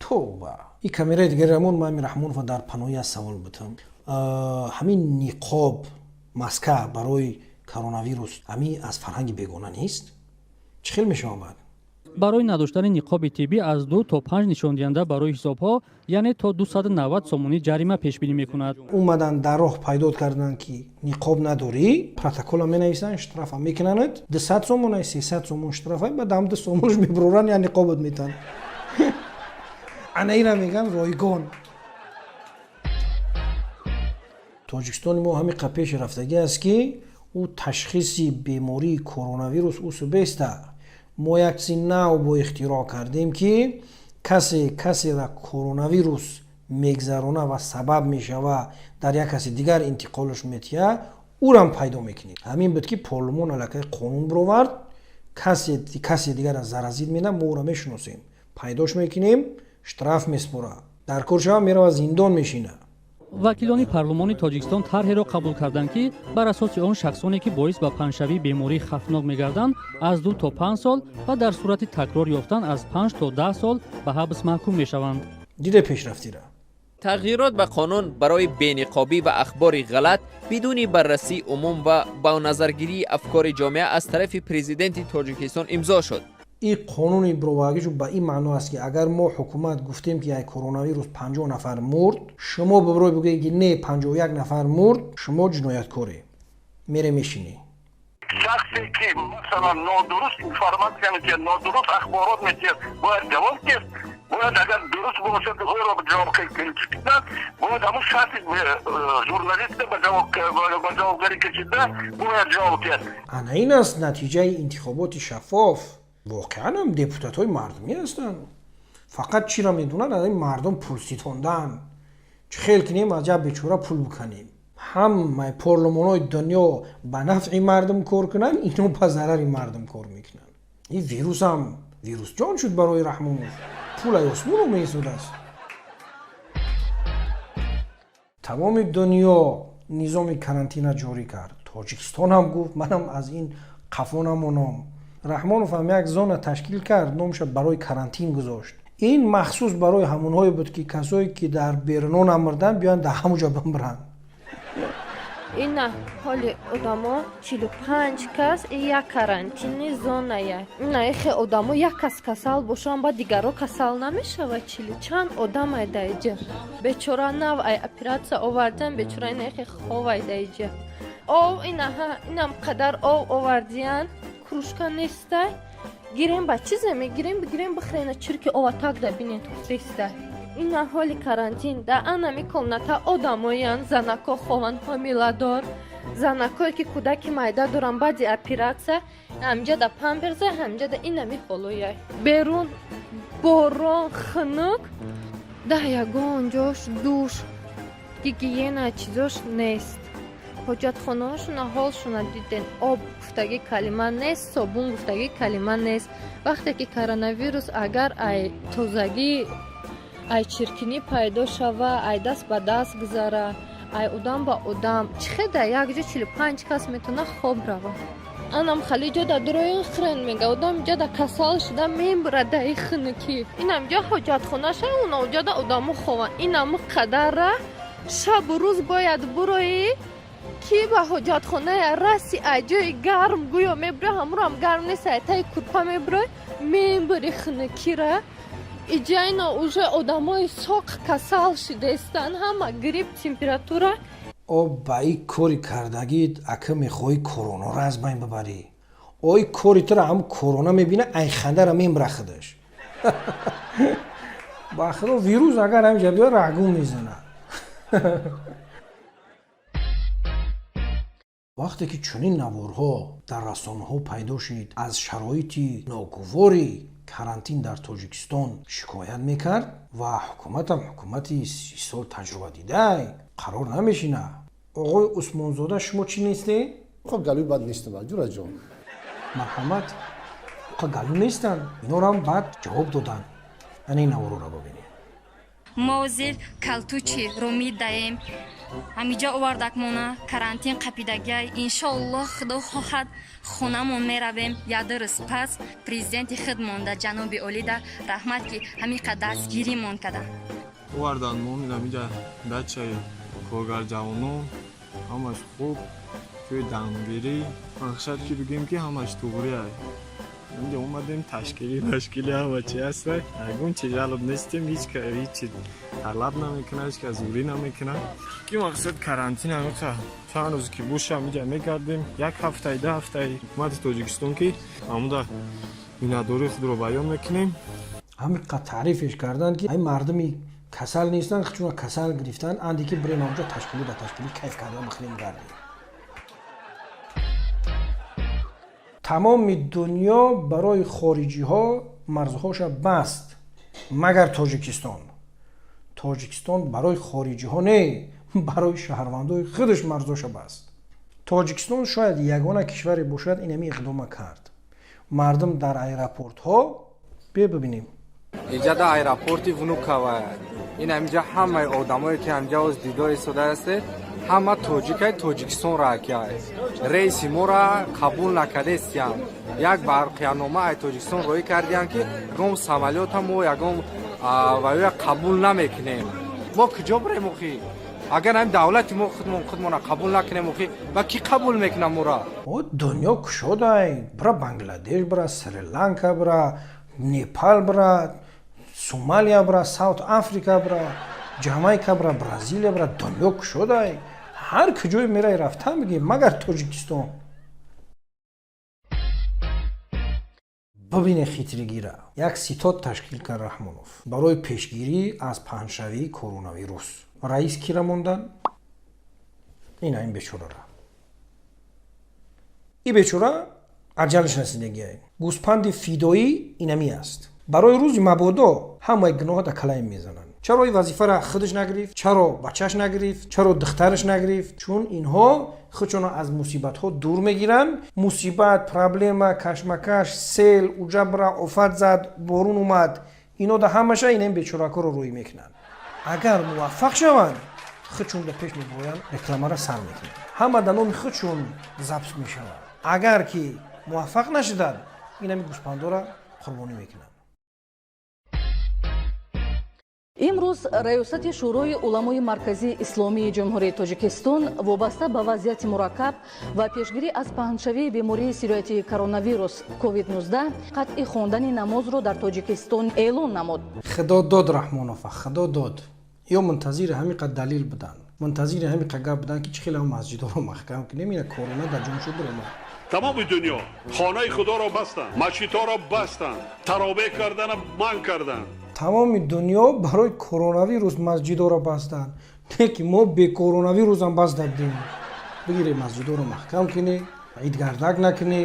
توبه این کامرای دیگه رمون من رحمان و در پناهی از سوال بودم همین نقاب ماسک برای کرونا ویروس همین از فرهنگ بیگانه نیست چه خیلی میشه آمد برای نداشتن نقاب طبی از 2 تا 5 نشان دهنده برای حساب‌ها یعنی تا 290 سومونی جریمه پیش بینی می‌کند. اومدن در راه پیدا کردن که نقاب نداری، پروتکل می‌نویسن، اشتراف می‌کنند. 200 سومون، 300 سومون اشتراف بعد 2 سومونش می‌برورن یا نقابت میتن. انا اینا میگن رایگان. تاجیکستان ما همین قپیش رفتگی است که او تشخیص بیماری کرونا ویروس او سبسته ما یک چیز نو با اختراع کردیم که کسی را کرونا ویروس میگذرونه و سبب میشه و در یک کسی دیگر انتقالش میتیه او را پیدا میکنید همین بود که پارلمان علاقه قانون برآورد کسی دیگر را زرازید میدن ما او را میشناسیم پیداش میکنیم штраф میسپره در کورشا میره زندان میشینه. وکیلان پارلمانی تاجیکستان طرحی قبول کردند که بر اساس آن شخصانی که باعث به پنجشوی بیماری خطرناک میگردند از 2 تا 5 سال و در صورت تکرار یافتن از 5 تا 10 سال به حبس محکوم میشوند. دیده پیشرفتی را تغییرات به قانون برای بینقابی و اخبار غلط بدون بررسی عموم و با نظرگیری افکار جامعه از طرف پرزیدنت تاجیکستان امضا شد. این قانون بروواگیش به این معنی است که اگر ما حکومت گفتیم که ای کرونا ویروس 50 نفر مرد شما ببروی بگید که نه 51 نفر مرد شما جنایتکاری میره میشینی. شخصی که مثلا نادرست اینفورماسیون میده نادرست اخبارات میده باید جواب گرفت باید اگر درست باشد او را به جواب کشیدن باید همون شخصی ژورنالیست به جوابگری کشیدن باید جواب کرد. انا این است نتیجه انتخابات شفاف. واقعا هم دپوتات های مردمی هستن فقط چی را میدونن از این مردم پول ستاندن چه خیلی کنیم از جب بیچاره پول بکنیم همه پارلمان های دنیا به نفع مردم کار کنن اینو به ضرر مردم کار میکنن. این ویروس هم ویروس جان شد برای رحمون پول اسمون رو میسود است. تمام دنیا نظام کرانتین جاری کرد تاجیکستان هم گفت منم از این قفا نمونم. رحمانوف هم یک زون تشکیل کرد نامش برای کرانتین گذاشت. این مخصوص برای همونهایی بود که کسایی که در بیرون نمردن بیان در همونجا بمرن. این حال آدما 45 کس یک کرانتین زونه این خیلی آدما یک کس کسل باشن با دیگرو کسل نمیشه 40 چند آدم دایجه بیچاره نو ای اپراتسیا آوردن بیچاره این خیلی خوب دایجه او اینم قدر او آوردین کروشکا نیسته گیریم با چیزی میگیریم بگیریم بخرین چرکی او تاک ده بینید توفیسته این حالی کرانتین ده انا میکنه تا آدمایان زنکا خوان همیلادار زنکایی که کودکی مایده دارن بعد اپراتسیا همجا ده پامپرز همجا ده این میخولویه بیرون باران خنک ده یگان جاش دوش گیگینا چیزاش نیست حجت خانه‌هاشون حالشون دیدن آب گفتگی کلمه نیست صابون گفتگی کلمه نیست وقتی که کرونا ویروس اگر ای تازگی ای چرکنی پیدا شوه ای دست به دست گذاره ای آدم با آدم چقدر یک جا 45 کس میتونه خوب روه انم خیلی جا در دروی خرن میگه آدم جا در کسال شده میبره در خنکی اینم جا حجت خانه شه اون جا در آدم خواه اینم قدر شب و روز باید بروی کی به حجت خانه رسی اجای گرم گویا میبره همرو هم گرم نیست تای کورپا میبره میبری خنکی را ایجاینا اوجه آدمای ساق کسال شده استن همه گریب تمپراتورا او با ای کاری کردگید اکه میخوای کرونا را از بین ببری اوی کاری تو را هم کرونا میبینه ای خنده را میمره خودش با خدا ویروس اگر هم جبیه رگون میزنه وقتی که چنین نوارها در رسانه‌ها پیدا شد از شرایط ناگواری کرانتین در تاجیکستان شکایت میکرد و حکومت هم حکومتی 30 سال تجربه دیده قرار نمیشینه. آقای عثمانزاده شما چی نیستی؟ خب گلوی بد نیستم جورا جان مرحمت گلو نیستن اینا رو هم بعد جواب دادن. یعنی این نوارو رو ببینید ما زیر کلتوچی رو میدهیم همینجا آوردکمونه کرانتین قپیدگی انشالله خدا خواهد خونمون میرویم یادرس پس پریزیدنت خودمون در جنوب اولی در رحمت که همینقدر دستگیریمون کرده آوردن ما میدم اینجا بچه کارگر جوانو همش خوب توی دمگیری مقصد که بگیم که همش توبری هست اینجا اومدیم تشکیلی همه چی هست اگون چی جلب نیستیم هیچ طلب نمیکنه هیچ که زوری نمیکنه که مقصد کرانتین همه چند روز که بوش هم اینجا میکردیم 1 هفته 2 هفته حکومت تاجیکستان که همون بیناداری خود رو بیان میکنیم همین قد تعریفش کردن که این مردمی کسل نیستن چون کسل گرفتن اندی که بریم اونجا تشکیلی کیف کردن بخریم گردیم. تمام دنیا برای خارجی ها مرزهاش بست مگر تاجیکستان برای خارجی ها نه برای شهروندای خودش مرزهاش بست. تاجیکستان شاید یگانه کشوری باشد اینمی اقدام کرد мардум дар аэропортҳо бия бибинем. اینجا در ایرپورت ونوکاوا این همینجا همه آدمایی که همینجا از دیدار ایستاده است همه تاجیکستان را کرد رئیس ما را قبول نکرده استیم یک برقیانامه ای تاجیکستان روی کردیم که گم سمالیات ما یگم و قبول نمیکنیم ما کجا بریم اخی اگر هم دولت ما خودمون قبول نکنیم اخی با کی قبول میکنه ما را دنیا کشاده برا بنگلادش برا سریلانکا برا نیپال برا سومالیا برا ساوت افریقا برا جامایکا برا برازیلیا برا دنیا کشاده هر کجای میره رفتن بگی مگر تاجیکستان. ببینه خیترگی را یک سیتات تشکیل کرد رحمانوف برای پیشگیری از پهنشوی کرونا ویروس. رئیس کی را موندن؟ این بیچاره را. این بیچاره اجلش رسیدگی است. گوسپند فیدایی اینمی است. برای روز مبادا همه گناه را کلایم میزنن. چرا این وظیفه را خودش نگرفت؟ چرا بچهش نگرفت؟ چرا دخترش نگرفت؟ چون اینها خودشون از مصیبت ها دور میگیرن. مصیبت، پرابلم، کشمکش، سیل، اوجبر، آفت زد، بارون اومد. اینا در همشه این بیچاره‌ها رو روی میکنن. اگر موفق شوند خودشون به پیش میبرن رکلامه را سر میکنن. همه در نام خودشون ضبط میشن. اگر که موفق نشدن این همی گوسپندا را قربانی میکنن. имрӯз раёсати шӯрои уламои марказии исломии ҷумҳурии тоҷикистон вобаста ба вазъияти мураккаб ва пешгирӣ аз паҳншавии бемории сироятии коронавирус COVID-19 қатъи хондани намозро дар тоҷикистон эълон намуд. худо дод раҳмонов, худо дод. ё мунтазири ҳамиқа далил будан, мунтазири ҳамиқа гап будан ки чӣ хело масҷидоро маҳкам кунем, ина корона дар ҷоншо бирома. тамоми дунё хонаи худоро бастанд, масҷидҳоро бастанд, таробеҳ кардана манъ карданд. тамоми дунё барои коронавирус масҷидоро бастанд. Не ки мо бе коронавирус ҳам баст дадем. бигире масҷидоро маҳкам кунӣ, идгардак накунӣ,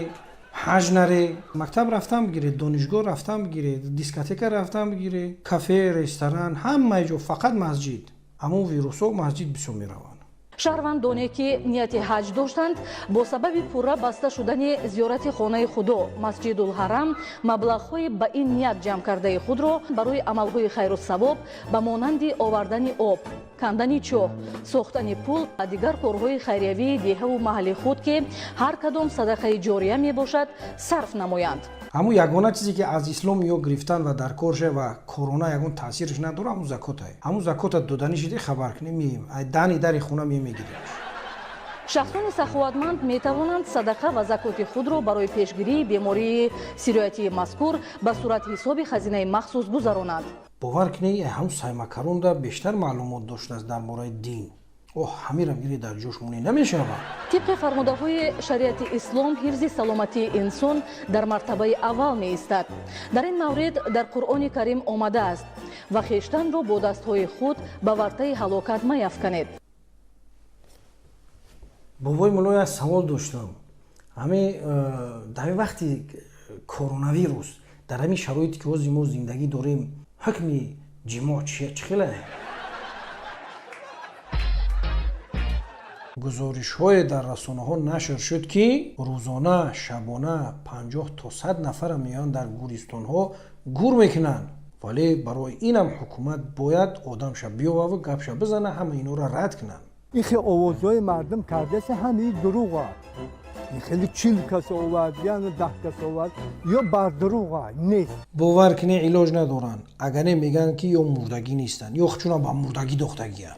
ҳаҷ наре, мактаб рафтан бигире, донишгоҳ рафтан бигире, дискотека рафтан бигире, кафе, ресторан, ҳамаи ҷо фақат масҷид. ҳамон вирусҳо масҷид бисёр мераванд. шаҳрвандоне ки нияти ҳаҷ доштанд бо сабаби пурра баста шудани зиёрати хонаи худо масҷидулҳарам маблағҳои ба ин ният ҷамъ кардаи худро барои амалҳои хайрусавоб ба монанди овардани об, кандани чоҳ, сохтани пул ва дигар корҳои хайриявии деҳаву маҳалли худ ки ҳар кадом садақаи ҷория мебошад сарф намоянд. ҳамун ягона чизе ки аз ислом ё гирифтан ва дар кор ша ва корона ягон таъсираш надора ҳамун закот ай. ҳамун закота додани шиде хабар кунем мием дани дари хона мием мегирем. шахсони саховатманд метавонанд садақа ва закоти худро барои пешгирии бемории сироятии мазкур ба сурати ҳисоби хазинаи махсус гузаронанд. бовар кунед ҳамун саймакарунда бештар маълумот доштааст дар бораи дин. ҳамира гире дар ҷош монӣ намешавад. тибқи фармодаҳои шариати ислом ҳифзи саломатии инсон дар мартабаи аввал меистад. дар ин маврид дар қуръони карим омадааст ва хештанро бо дастҳои худ ба вартаи ҳалокат маяфканед. бобои мулло як савол доштам. ҳамин дар вақти коронавирус дар ҳамин шароите ки ҳозир мо зиндагӣ дорем ҳукми ҷимоъ чӣ хела? гузоришҳое дар расонаҳо нашр шуд ки рӯзона шабона 50 то 100 нафара меоянд дар гӯристонҳо гур мекунанд. вале барои инам ҳукумат бояд одамша биёваву гапша бизана ҳама инора рад кунанд. این خیلی آوازهای مردم کرده است همین دروغ است. این خیلی 40 کس آورد یا 10 کس آورد یا بر دروغ نیست. باور کنه علاج ندارن. اگر میگن که یا مردگی نیستن یا خودشون با مردگی دختگیان.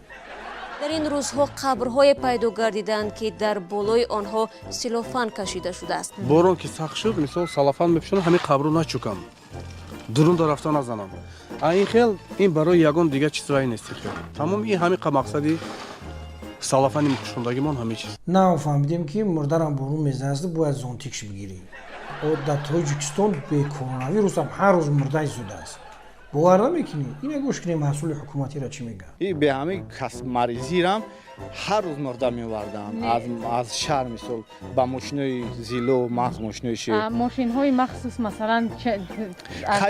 در این روزها قبرهای پیدا گردیدند که در بالای آنها سلوفان کشیده شده است. بارون که سخت شد مثلا سلوفان میپوشونن همین قبرو نچوکن. درون در رفتن نزنن. این خیل این برای یگان دیگه چیزایی نیست. تمام این همین مقصدی سلوفانی میپوشوندگیمون همین چیز. نه فهمیدیم که مردارم بارون میزنه باید زونتیکش بگیری. و در تاجیکستان به کرونا ویروس هم هر روز مرده شده است. باور نمیکنی؟ اینه گوش کنیم مسئول حکومتی را چی میگه؟ این به همین کس مریضی رم هر روز مرده میوردن از شهر مثل با ماشینای زیلو مخصوص ماشینایش ماشین های مخصوص مثلا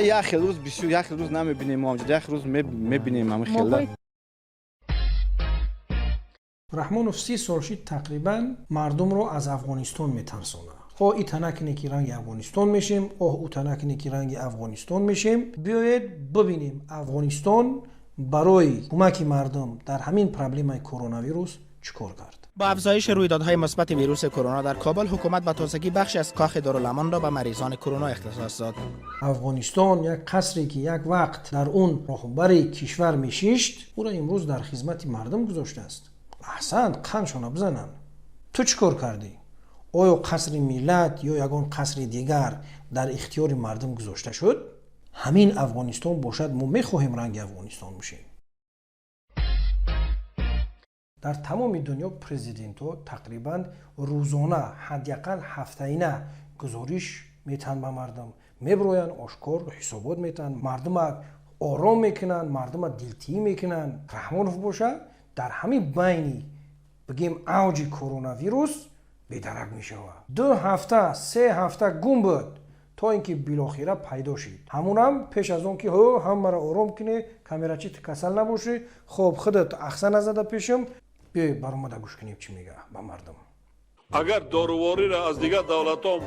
یک روز بسیار یک روز نمیبینیم ما یک روز میبینیم همین خیلی رحمانوف 30 سال شد تقریبا مردم رو از افغانستان میترسونه. این تنکنه که رنگ افغانستان میشیم او تنکنه که رنگ افغانستان میشیم. بیایید ببینیم افغانستان برای کمک مردم در همین پرابلم کرونا ویروس چیکار کرد. با افزایش رویدادهای مثبت ویروس کرونا در کابل، حکومت به تازگی بخشی از کاخ دارالامان را به مریضان کرونا اختصاص داد. افغانستان یک قصری که یک وقت در اون رهبر کشور میشیشت او را امروز در خدمت مردم گذاشته است. احسن قنشون بزنن. تو چیکار کردی؟ آیا قصر ملت یا یگان قصر دیگر در اختیار مردم گذاشته شد؟ همین افغانستان باشد ما میخواهیم رنگ افغانستان بشیم. در تمام دنیا پرزیدنت ها تقریبا روزانه حداقل هفته‌انه گزارش میتن به مردم، میبروین آشکار حسابات میتن، مردم آرام میکنن، مردم دلتیی میکنن. رحمانوف باشه در همین بینی بگیم اوج کرونا ویروس بیدرک میشود. 2 هفته 3 هفته گم بود تا اینکه بالاخره پیدا شد. همونم پیش از اون که همه را آرام کنی، کامیرا چی کسل نباشی، خب خودت احسن نزده پیشم بیای برام گوش کنیم چی میگه با مردم. اگر داروواری را از دیگر دولتام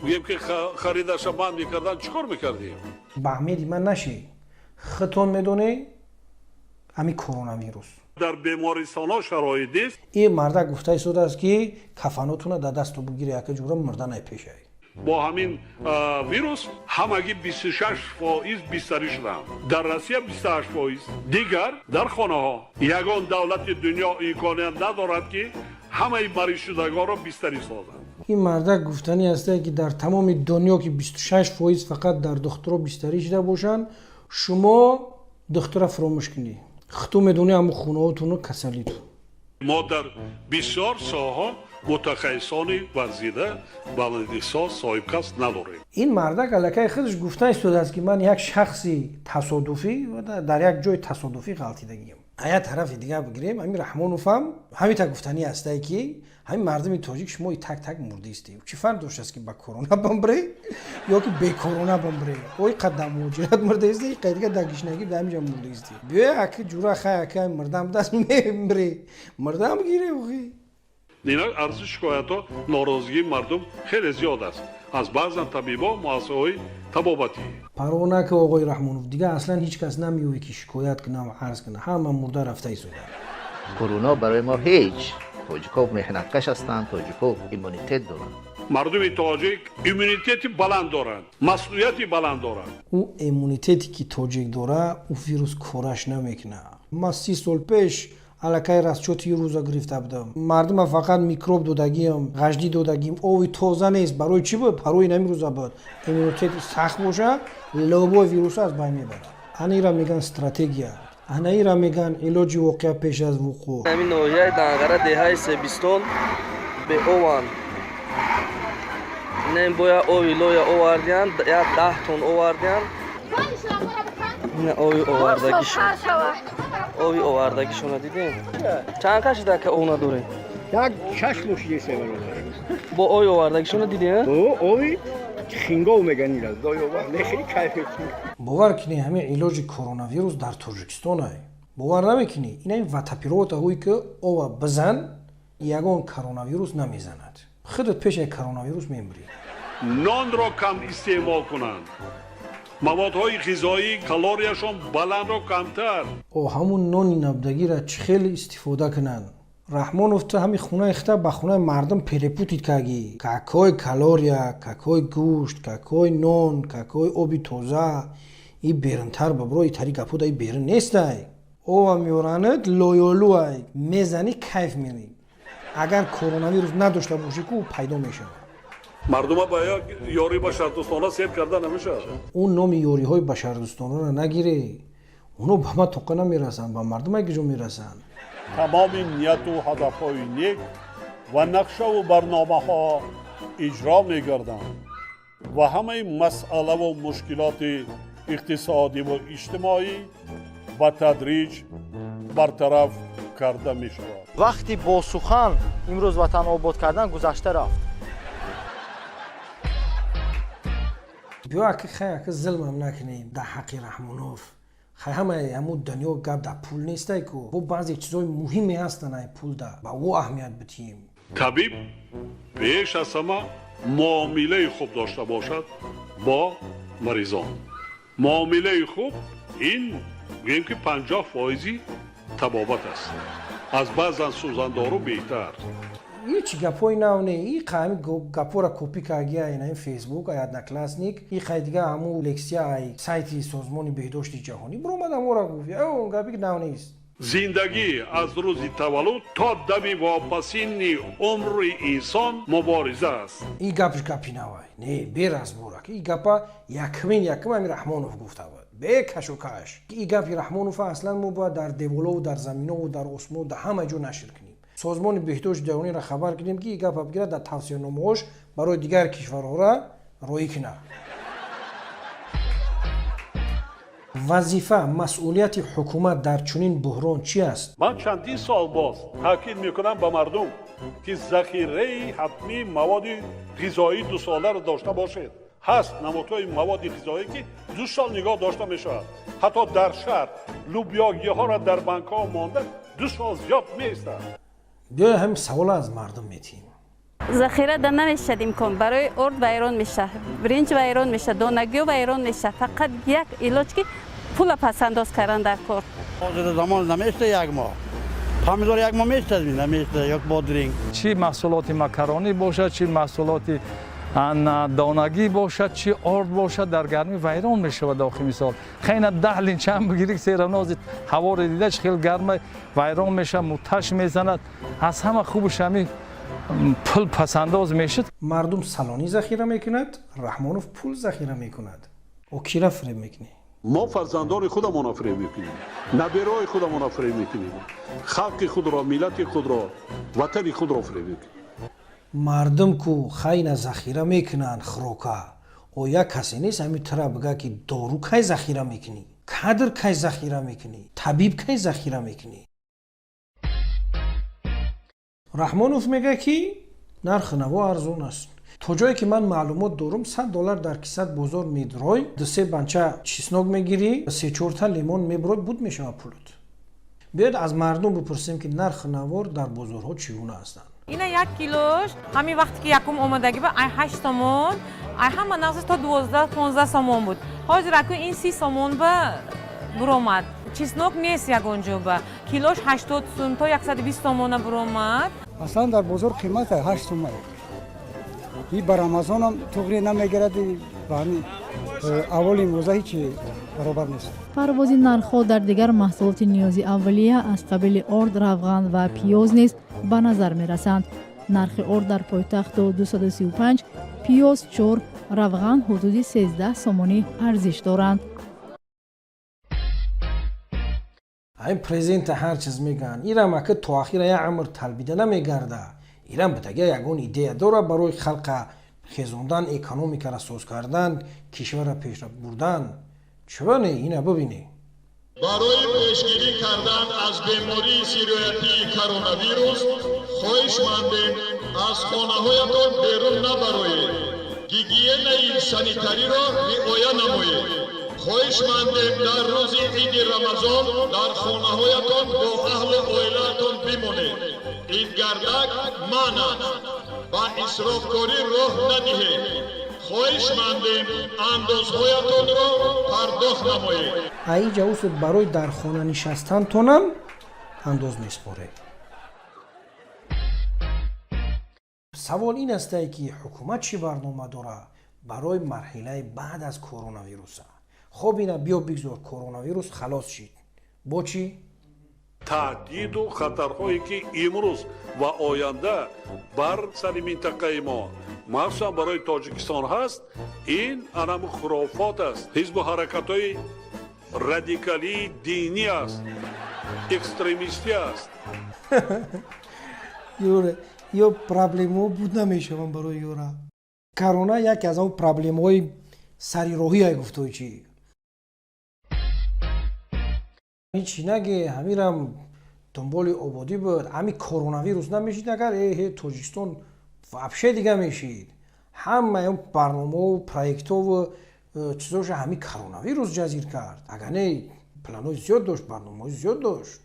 گویم که خریدش بند میکردن چیکار میکردیم؟ به امید من نشی خودتون میدونی همین کرونا ویروس در بیمارستان ها شرایط است. این مرد گفته ایستاده است که کفناتون در دست بگیری یک جوره مردن پیش ای. با همین ویروس همگی 26% بیستری شدند. در روسیه 28%. دیگر در خانه ها یگان دولت دنیا امکانیت ندارد که همه مریض شدگان را بیستری سازند. این مرد گفتنی است که در تمام دنیا که 26% فقط در دخترها بیستری شده باشند، شما دختر فراموش کنی. خطو میدونی همون خونه هاتون رو کسلیتون. ما در بسیار ساها متخصصان ورزیده بلندساز صاحب کس نداریم. این مردک علاقه خودش گفته ایستاده است که من یک شخصی تصادفی و در یک جای تصادفی غلطیدگیم. ایا طرف دیگه بگیریم همین رحمانوف هم همین تا گفتنی است که همین مردم تاجیک شما تک تک مرده استید. چی فرق داشته است که با کرونا بمبره یا که به کرونا بمبره؟ اوی قدم موجود مرده است، قیدی داگیشنگی به همینجا مرده است. بیا اکی جورا خای اکی مردم دست میبره مردم گیره اوی. اینا ارزش شکایت ها ناراضگی مردم خیلی زیاد است از بعضی طبیبا مؤسسه‌های طبابتی. پروانه که آقای رحمانوف دیگه اصلا هیچ کس نمیوه که شکایت کنه و عرض کنه، همه مرده رفته ایستاده. کرونا برای ما هیچ. تاجیک‌ها محنت‌کش هستند، تاجیک‌ها ایمونیتت دارند. مردم تاجیک ایمونیتتی بلند دارند، مسئولیتی بلند دارند. او ایمونیتتی که تاجیک داره او ویروس کارش نمیکنه. ما 30 سال پیش علاقه راسچوتی روزا گرفته بودم. مردم فقط میکروب دادگیم، غجدی دادگیم، اوی تازه نیست. برای چی بود؟ برای نمی روزا بود. ایمونیتت سخت باشه، لابو ویروس از بین میبره. آنی را میگن استراتژی. آنی را میگن علاج واقع پیش از وقوع. همین نوعیت دانگاره دههای سبیستون به اوان. نیم باید اوی لویا آوردن، یا 10 تن آوردن. نه اوی آوردگیش. اوی آوردگیشون دیدین؟ چند کشیده که اونا دوره؟ یک 6 مشتی سوال با اوی آوردگیشون دیدین؟ با اوی خینگو میگن از دوی آورد خیلی کیفیت. باور کنی همین علاج کرونا ویروس در تاجیکستان است. باور نمیکنی این واتاپیروت هایی که او بزن یگان کرونا ویروس نمیزند. خودت پیش کرونا ویروس میمیری. نان را کم استعمال کنند. موادهای غذایی کالریشون بلند و کمتر. او همون نان نبدگی را خیلی استفاده کنند. رحمانوف تو همین خونه اخته به خونه مردم پریپوتید کاگی. کاکای کالوریا، کاکای گوشت، کاکای نان، کاکای آبی تازه. این بیرنتر ببرای طریق اپود ای بیرن نیستی. او میورانت لویولو ای میزنی کیف میری. اگر کرونا ویروس نداشته باشی که پیدا میشه. مردم باید یاری بشردوستانه سیب کرده نمیشه. اون نام یاری های بشردوستانه را نگیری. اونو به ما توقع نمیرسن، به مردم های جو میرسن. تمام نیت و هدف های نیک و نقشه و برنامه ها اجرا میگردند و همه مسئله و مشکلات اقتصادی و اجتماعی با تدریج برطرف کرده می شود. وقتی با سخن امروز وطن آباد کردن گذشته رفت. بیا که خیلی که ظلم نکنیم در حق رحمانوف. خیلی همون دنیا گب در پول نیسته که با بعضی چیزای مهمی هستن پول در با او اهمیت بتیم. طبیب پیش از همه معامله خوب داشته باشد با مریضان. معامله خوب این گوییم که 50% طبابت است. از بعضا سوزندارو بهتر. هیچ گپوی ناونه ای قامی گپورا کپی کاگیا این فیسبوک آیاد نکلاسنیک ای خیدیگا همو لکسیا ای سایتی سازمان بهداشت جهانی برو مدام اورا گفت او گپی ناونه است. زندگی از روز تولد تا دمی واپسین عمر انسان مبارزه است. این گپش گپی نوای نه بیر از بورا که این گپا یکم امی رحمانوف گفته بود به کش و کش این گپی رحمانوف اصلا ما باید در دیولا و در زمینه و در اسمو در همه جو نشر کنیم. سازمان بهداشت جهانی را خبر کردیم که این گپ بگیره در توصیه نامه‌اش برای دیگر کشورها را روی کنه. وظیفه مسئولیت حکومت در چنین بحران چی است؟ من چندین سال باز تاکید میکنم به مردم که ذخیره حتمی مواد غذایی 2 ساله را داشته باشید. هست نمادهای مواد غذایی که 2 سال نگاه داشته میشود. حتی در شهر لوبیاگی ها را در بانک ها مانده 2 سال زیاد میایستد. بیا هم سوال از مردم میتیم. ذخیره در نمیشه امکان برای ارد ویران میشه، برنج ویران میشه، دانگی ویران میشه. فقط یک علاج که پول پس انداز کردن در کار. زمان نمیشه یک ماه. پامیدور یک ماه میشه نمیشه یک بادرینگ. چی محصولات مکرونی باشد، چی محصولات دانگی باشد، چی ارد باشد در گرمی ویران میشه داخل مثال. خیلی 10 لینچ هم بگیری سیرناز هوا رو دیده خیلی گرمه ویران میشه متش میزند. از همه خوبش همین پول پسنداز میشد. مردم سالانی ذخیره میکند، رحمانوف پول ذخیره میکند. او کی را فریب میکنه؟ ما فرزندان خودمان فریب میکنیم، نبیرای خودمان فریب میکنیم، خلق خود را، ملت خود را، وطن خود را فریب میکنیم. مردم کو خیلی ذخیره میکنن خروکا او یک کسی نیست همین ترا بگه که دارو کی ذخیره میکنی، کادر کی ذخیره میکنی، طبیب کی ذخیره میکنی. رحمانوف میگه که نرخ نوا ارزون است. تا جایی که من معلومات دارم $100 در کیسه بازار میدروی 2-3 بنچه چیسنوگ میگیری 3-4 تا لیمون میبروی بود میشه پولت. بیاید از مردم بپرسیم که نرخ نوار در بازارها چگونه هستند. اینا 1 کیلوش همین وقتی که یکم آمدگی به 8 تومان هم نقص تا 12-15 تومان بود. حاضر اکو این 30 تومان به برآمد. چیسنوک نیست یک اونجا به کیلوش 80 سوم تا 120 تومان برآمد. اصلا در بازار قیمت 8 تومان. این بر رمضان هم توغری نمیگیرد همین اول امروزه هیچی برابر نیست. پرواز نرخ‌ها در دیگر محصولات نیازی اولیه از قبیل ارد، روغن و پیاز نیز به نظر می‌رسند. نرخ ارد در پایتخت 235، پیاز 4، روغن حدود 13 سومانی ارزش دارند. این پرزیدنت هر چیز میگن ایران که تو اخیر یا عمر تلبیده نمیگرده. ایران بتگه یگون ایده داره برای خلق خیزوندن اکونومیک را سوز کردن، کشور را پیشرفت بردن. چونه اینا ببینی. برای پیشگیری کردن از بیماری سیرویتی کرونا ویروس خواهش مندیم از خانه‌هایتان بیرون نبروید. گیگین سانیتاری را رعایت نمایید. خواهش مندیم در روز عید رمضان در خانه‌هایتان با اهل و عائله‌تان بمانید. این گردک منع و اسرافکاری راه ندهید. خواهش مندیم اندازهایتان را پرداخت نمایید. ای جوز برای در خانه نشستن تونم انداز میسپاره. سوال این است که حکومت چی برنامه داره برای مرحله بعد از کرونا ویروس. خب اینا بیا بگذار کرونا ویروس خلاص شید. با چی؟ تهدید و خطرهایی که امروز و آینده بر سر منطقه ما مخصوصا برای تاجیکستان هست، این انم خرافات است. حزب و حرکت های رادیکالی دینی است، اکستریمیستی است. یا پرابلم ها بود نمیشه من برای یورا. کرونا یکی از اون پرابلم های سری راهی های گفته چی؟ هیچی نگه همیرم دنبال آبادی بود. همین کرونا ویروس نمیشید اگر تاجیکستان وابشه دیگه میشید. همه اون برنامه و پروژه و چیزاش همین کرونا ویروس جزیر کرد. اگر نه پلانای زیاد داشت، برنامه‌های زیاد داشت.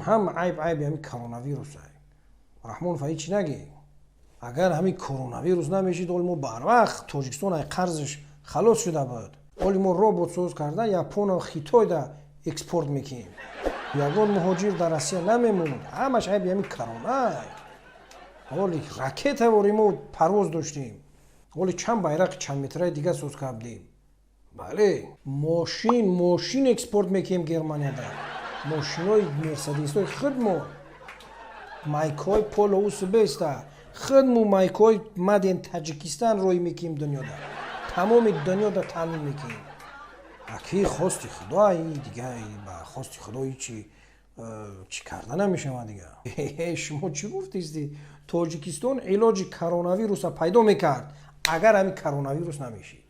هم عیب همین کرونا ویروس. رحمان فایی چی نگه؟ اگر همین کرونا ویروس نمیشید اولمو بر وقت تاجیکستان ای قرضش خلاص شده بود. اولمو ربات ساز کرده یاپن و خیتای دا اکسپورت میکنیم. یگان مهاجر در روسیه نمیموند. همش عیب همین کرونا. ولی راکت وریم پرواز داشتیم. ولی چند bayrak چند متره دیگه ساز کردیم. بله ماشین اکسپورت میکنیم گرمانیادا. ماشینای مرسدسای خودمو مایکای پولو سبستا خودمو مایکای مدین تاجیکستان روی میکنیم دنیادا. تمام دنیادا تامین میکنیم. اکی خواستی خدایی دیگه با خواستی خدایی چی کردن نمیشه ما دیگه. شما چی گفتیستی؟ تاجیکستان علاج کرونا ویروس پیدا میکرد اگر همین کرونا ویروس نمیشید.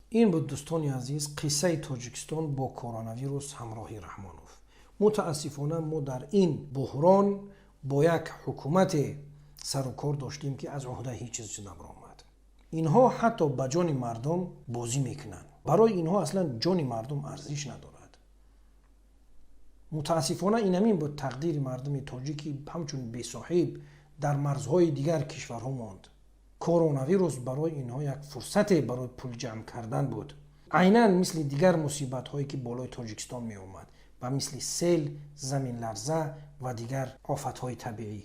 این بود دوستان عزیز قصه تاجیکستان با کرونا ویروس همراهی رحمانوف. متاسفانه ما در این بحران با یک حکومت سر و کار داشتیم که از عهده هیچ چیز نبرآمد. اینها حتی به جان مردم بازی میکنن. برای اینها اصلا جان مردم ارزش ندارد. متاسفانه این همین بود تقدیر مردم تاجیکی همچون بی صاحب در مرزهای دیگر کشورها ماند. کرونا ویروس برای اینها یک فرصت برای پول جمع کردن بود. عیناً مثل دیگر مصیبت هایی که بالای تاجیکستان می اومد و مثل سیل، زمین لرزه و دیگر آفت های طبیعی.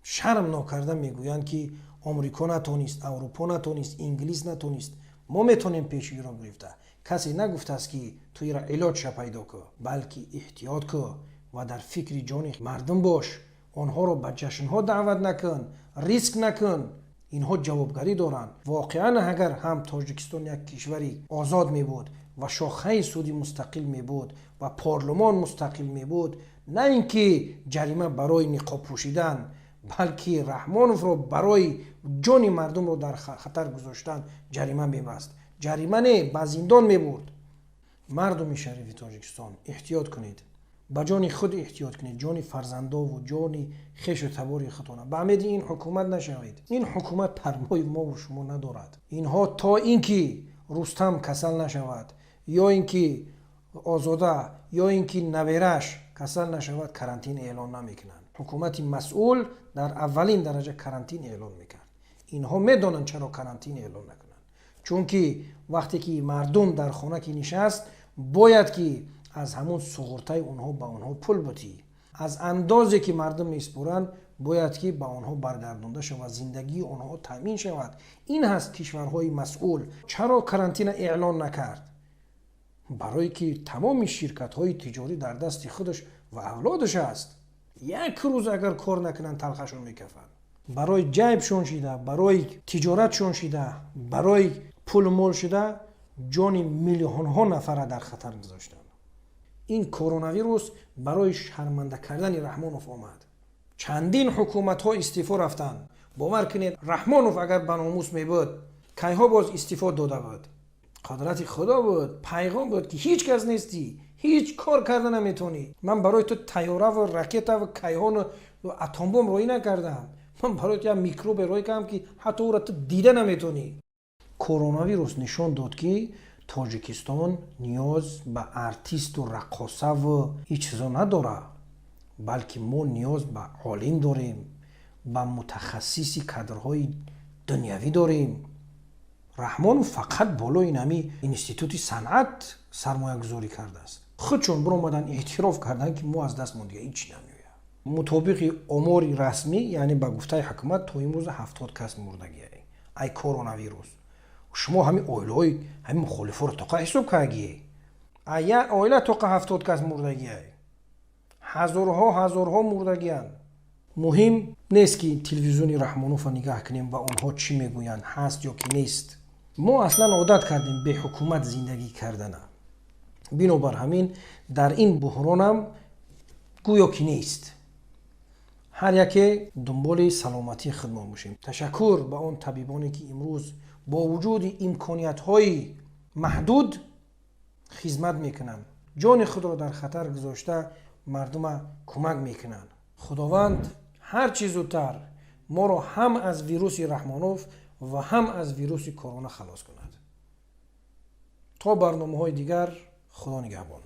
شرم ناکرده میگویند که آمریکا نتونست، اروپا نتونست، انگلیس نتونست، ما میتونیم پیشی را گرفته. کسی نگفته است که توی را علاج پیدا کن، بلکه احتیاط کن و در فکر جان مردم باش. آنها را به جشن ها دعوت نکن، ریسک نکن. اینها جوابگری دارند. واقعا اگر هم تاجیکستان یک کشوری آزاد می بود و شاخه سودی مستقل می بود و پارلمان مستقل می بود، نه اینکه جریمه برای نقاب پوشیدن، بلکه رحمانوف را برای جان مردم را در خطر گذاشتن جریمه می‌بست. جریمه نه، به زندان می‌برد. مردم شریف تاجیکستان احتیاط کنید. به جان خود احتیاط کنید، جان فرزندا و جان خویش و تبار خودتان. به امید این حکومت نشوید. این حکومت پرمای ما و شما ندارد. اینها تا اینکه رستم کسل نشود یا اینکه آزاده یا اینکه نویرش کسل نشود کرانتین اعلان نمیکنند. حکومت مسئول در اولین درجه کرانتین اعلان میکرد. اینها میدونن چرا کرانتین اعلان نکنند. چون که وقتی که مردم در خانه که نشست باید که از همون سغورتای اونها به اونها پول بتی. از اندازی که مردم میسپرند باید که به آنها برگردانده شود، زندگی آنها تامین شود. این هست کشورهای مسئول چرا کرانتین اعلان نکرد؟ برای که تمام شرکت‌های تجاری در دست خودش و اولادش است. یک روز اگر کار نکنن تلخشون میکفن. برای جیبشون شده، برای تجارتشون شده، برای پول مول شده، جان میلیون ها نفر در خطر گذاشتن. این کرونا ویروس برای شرمنده کردن رحمانوف آمد. چندین حکومت ها استعفا رفتن. باور کنید رحمانوف اگر به ناموس می بود کی ها باز استعفا داده بود. قدرت خدا بود، پیغام بود که هیچ کس نیستی، هیچ کار کردن نمیتونی. من برای تو تیاره و راکت و کیهان و اتم بمب روی نکردم. من برای تو میکروب روی کردم که حتی او را تو دیده نمیتونی. کرونا ویروس نشون داد که تاجیکستان نیاز به ارتیست و رقاصه و هیچ چیزا نداره، بلکه ما نیاز به عالم داریم، به متخصصی کادرهای دنیوی داریم. رحمان فقط بالای این همی انستیتوت صنعت سرمایه گذاری کرده است. خودشون برآمدن اعتراف کردن که ما از دست موندیم، هیچ نمیوید. مطابق آمار رسمی یعنی به گفته حکومت تا امروز 70 کس مردگی ای کرونا ویروس. شما همین اویلای همین مخالفا رو توقع حساب کردی؟ ایا اویلا توقع 70 کس مردگی ای. هزارها مردگی هن. مهم نیست که تلویزیونی رحمانوف نگاه کنیم و اونها چی میگویند، هست یا که نیست. ما اصلا عادت کردیم به حکومت زندگی کردن. بنابر همین در این بحران هم گویا که نیست. هر یکی دنبال سلامتی خود ما باشیم. تشکر به اون طبیبانی که امروز با وجود امکانیت‌های محدود خدمت میکنن، جان خود را در خطر گذاشته مردم کمک میکنن. خداوند هر چیز زودتر ما را هم از ویروس رحمانوف و هم از ویروس کرونا خلاص کند. تا برنامه‌های دیگر، خدا نگهبان.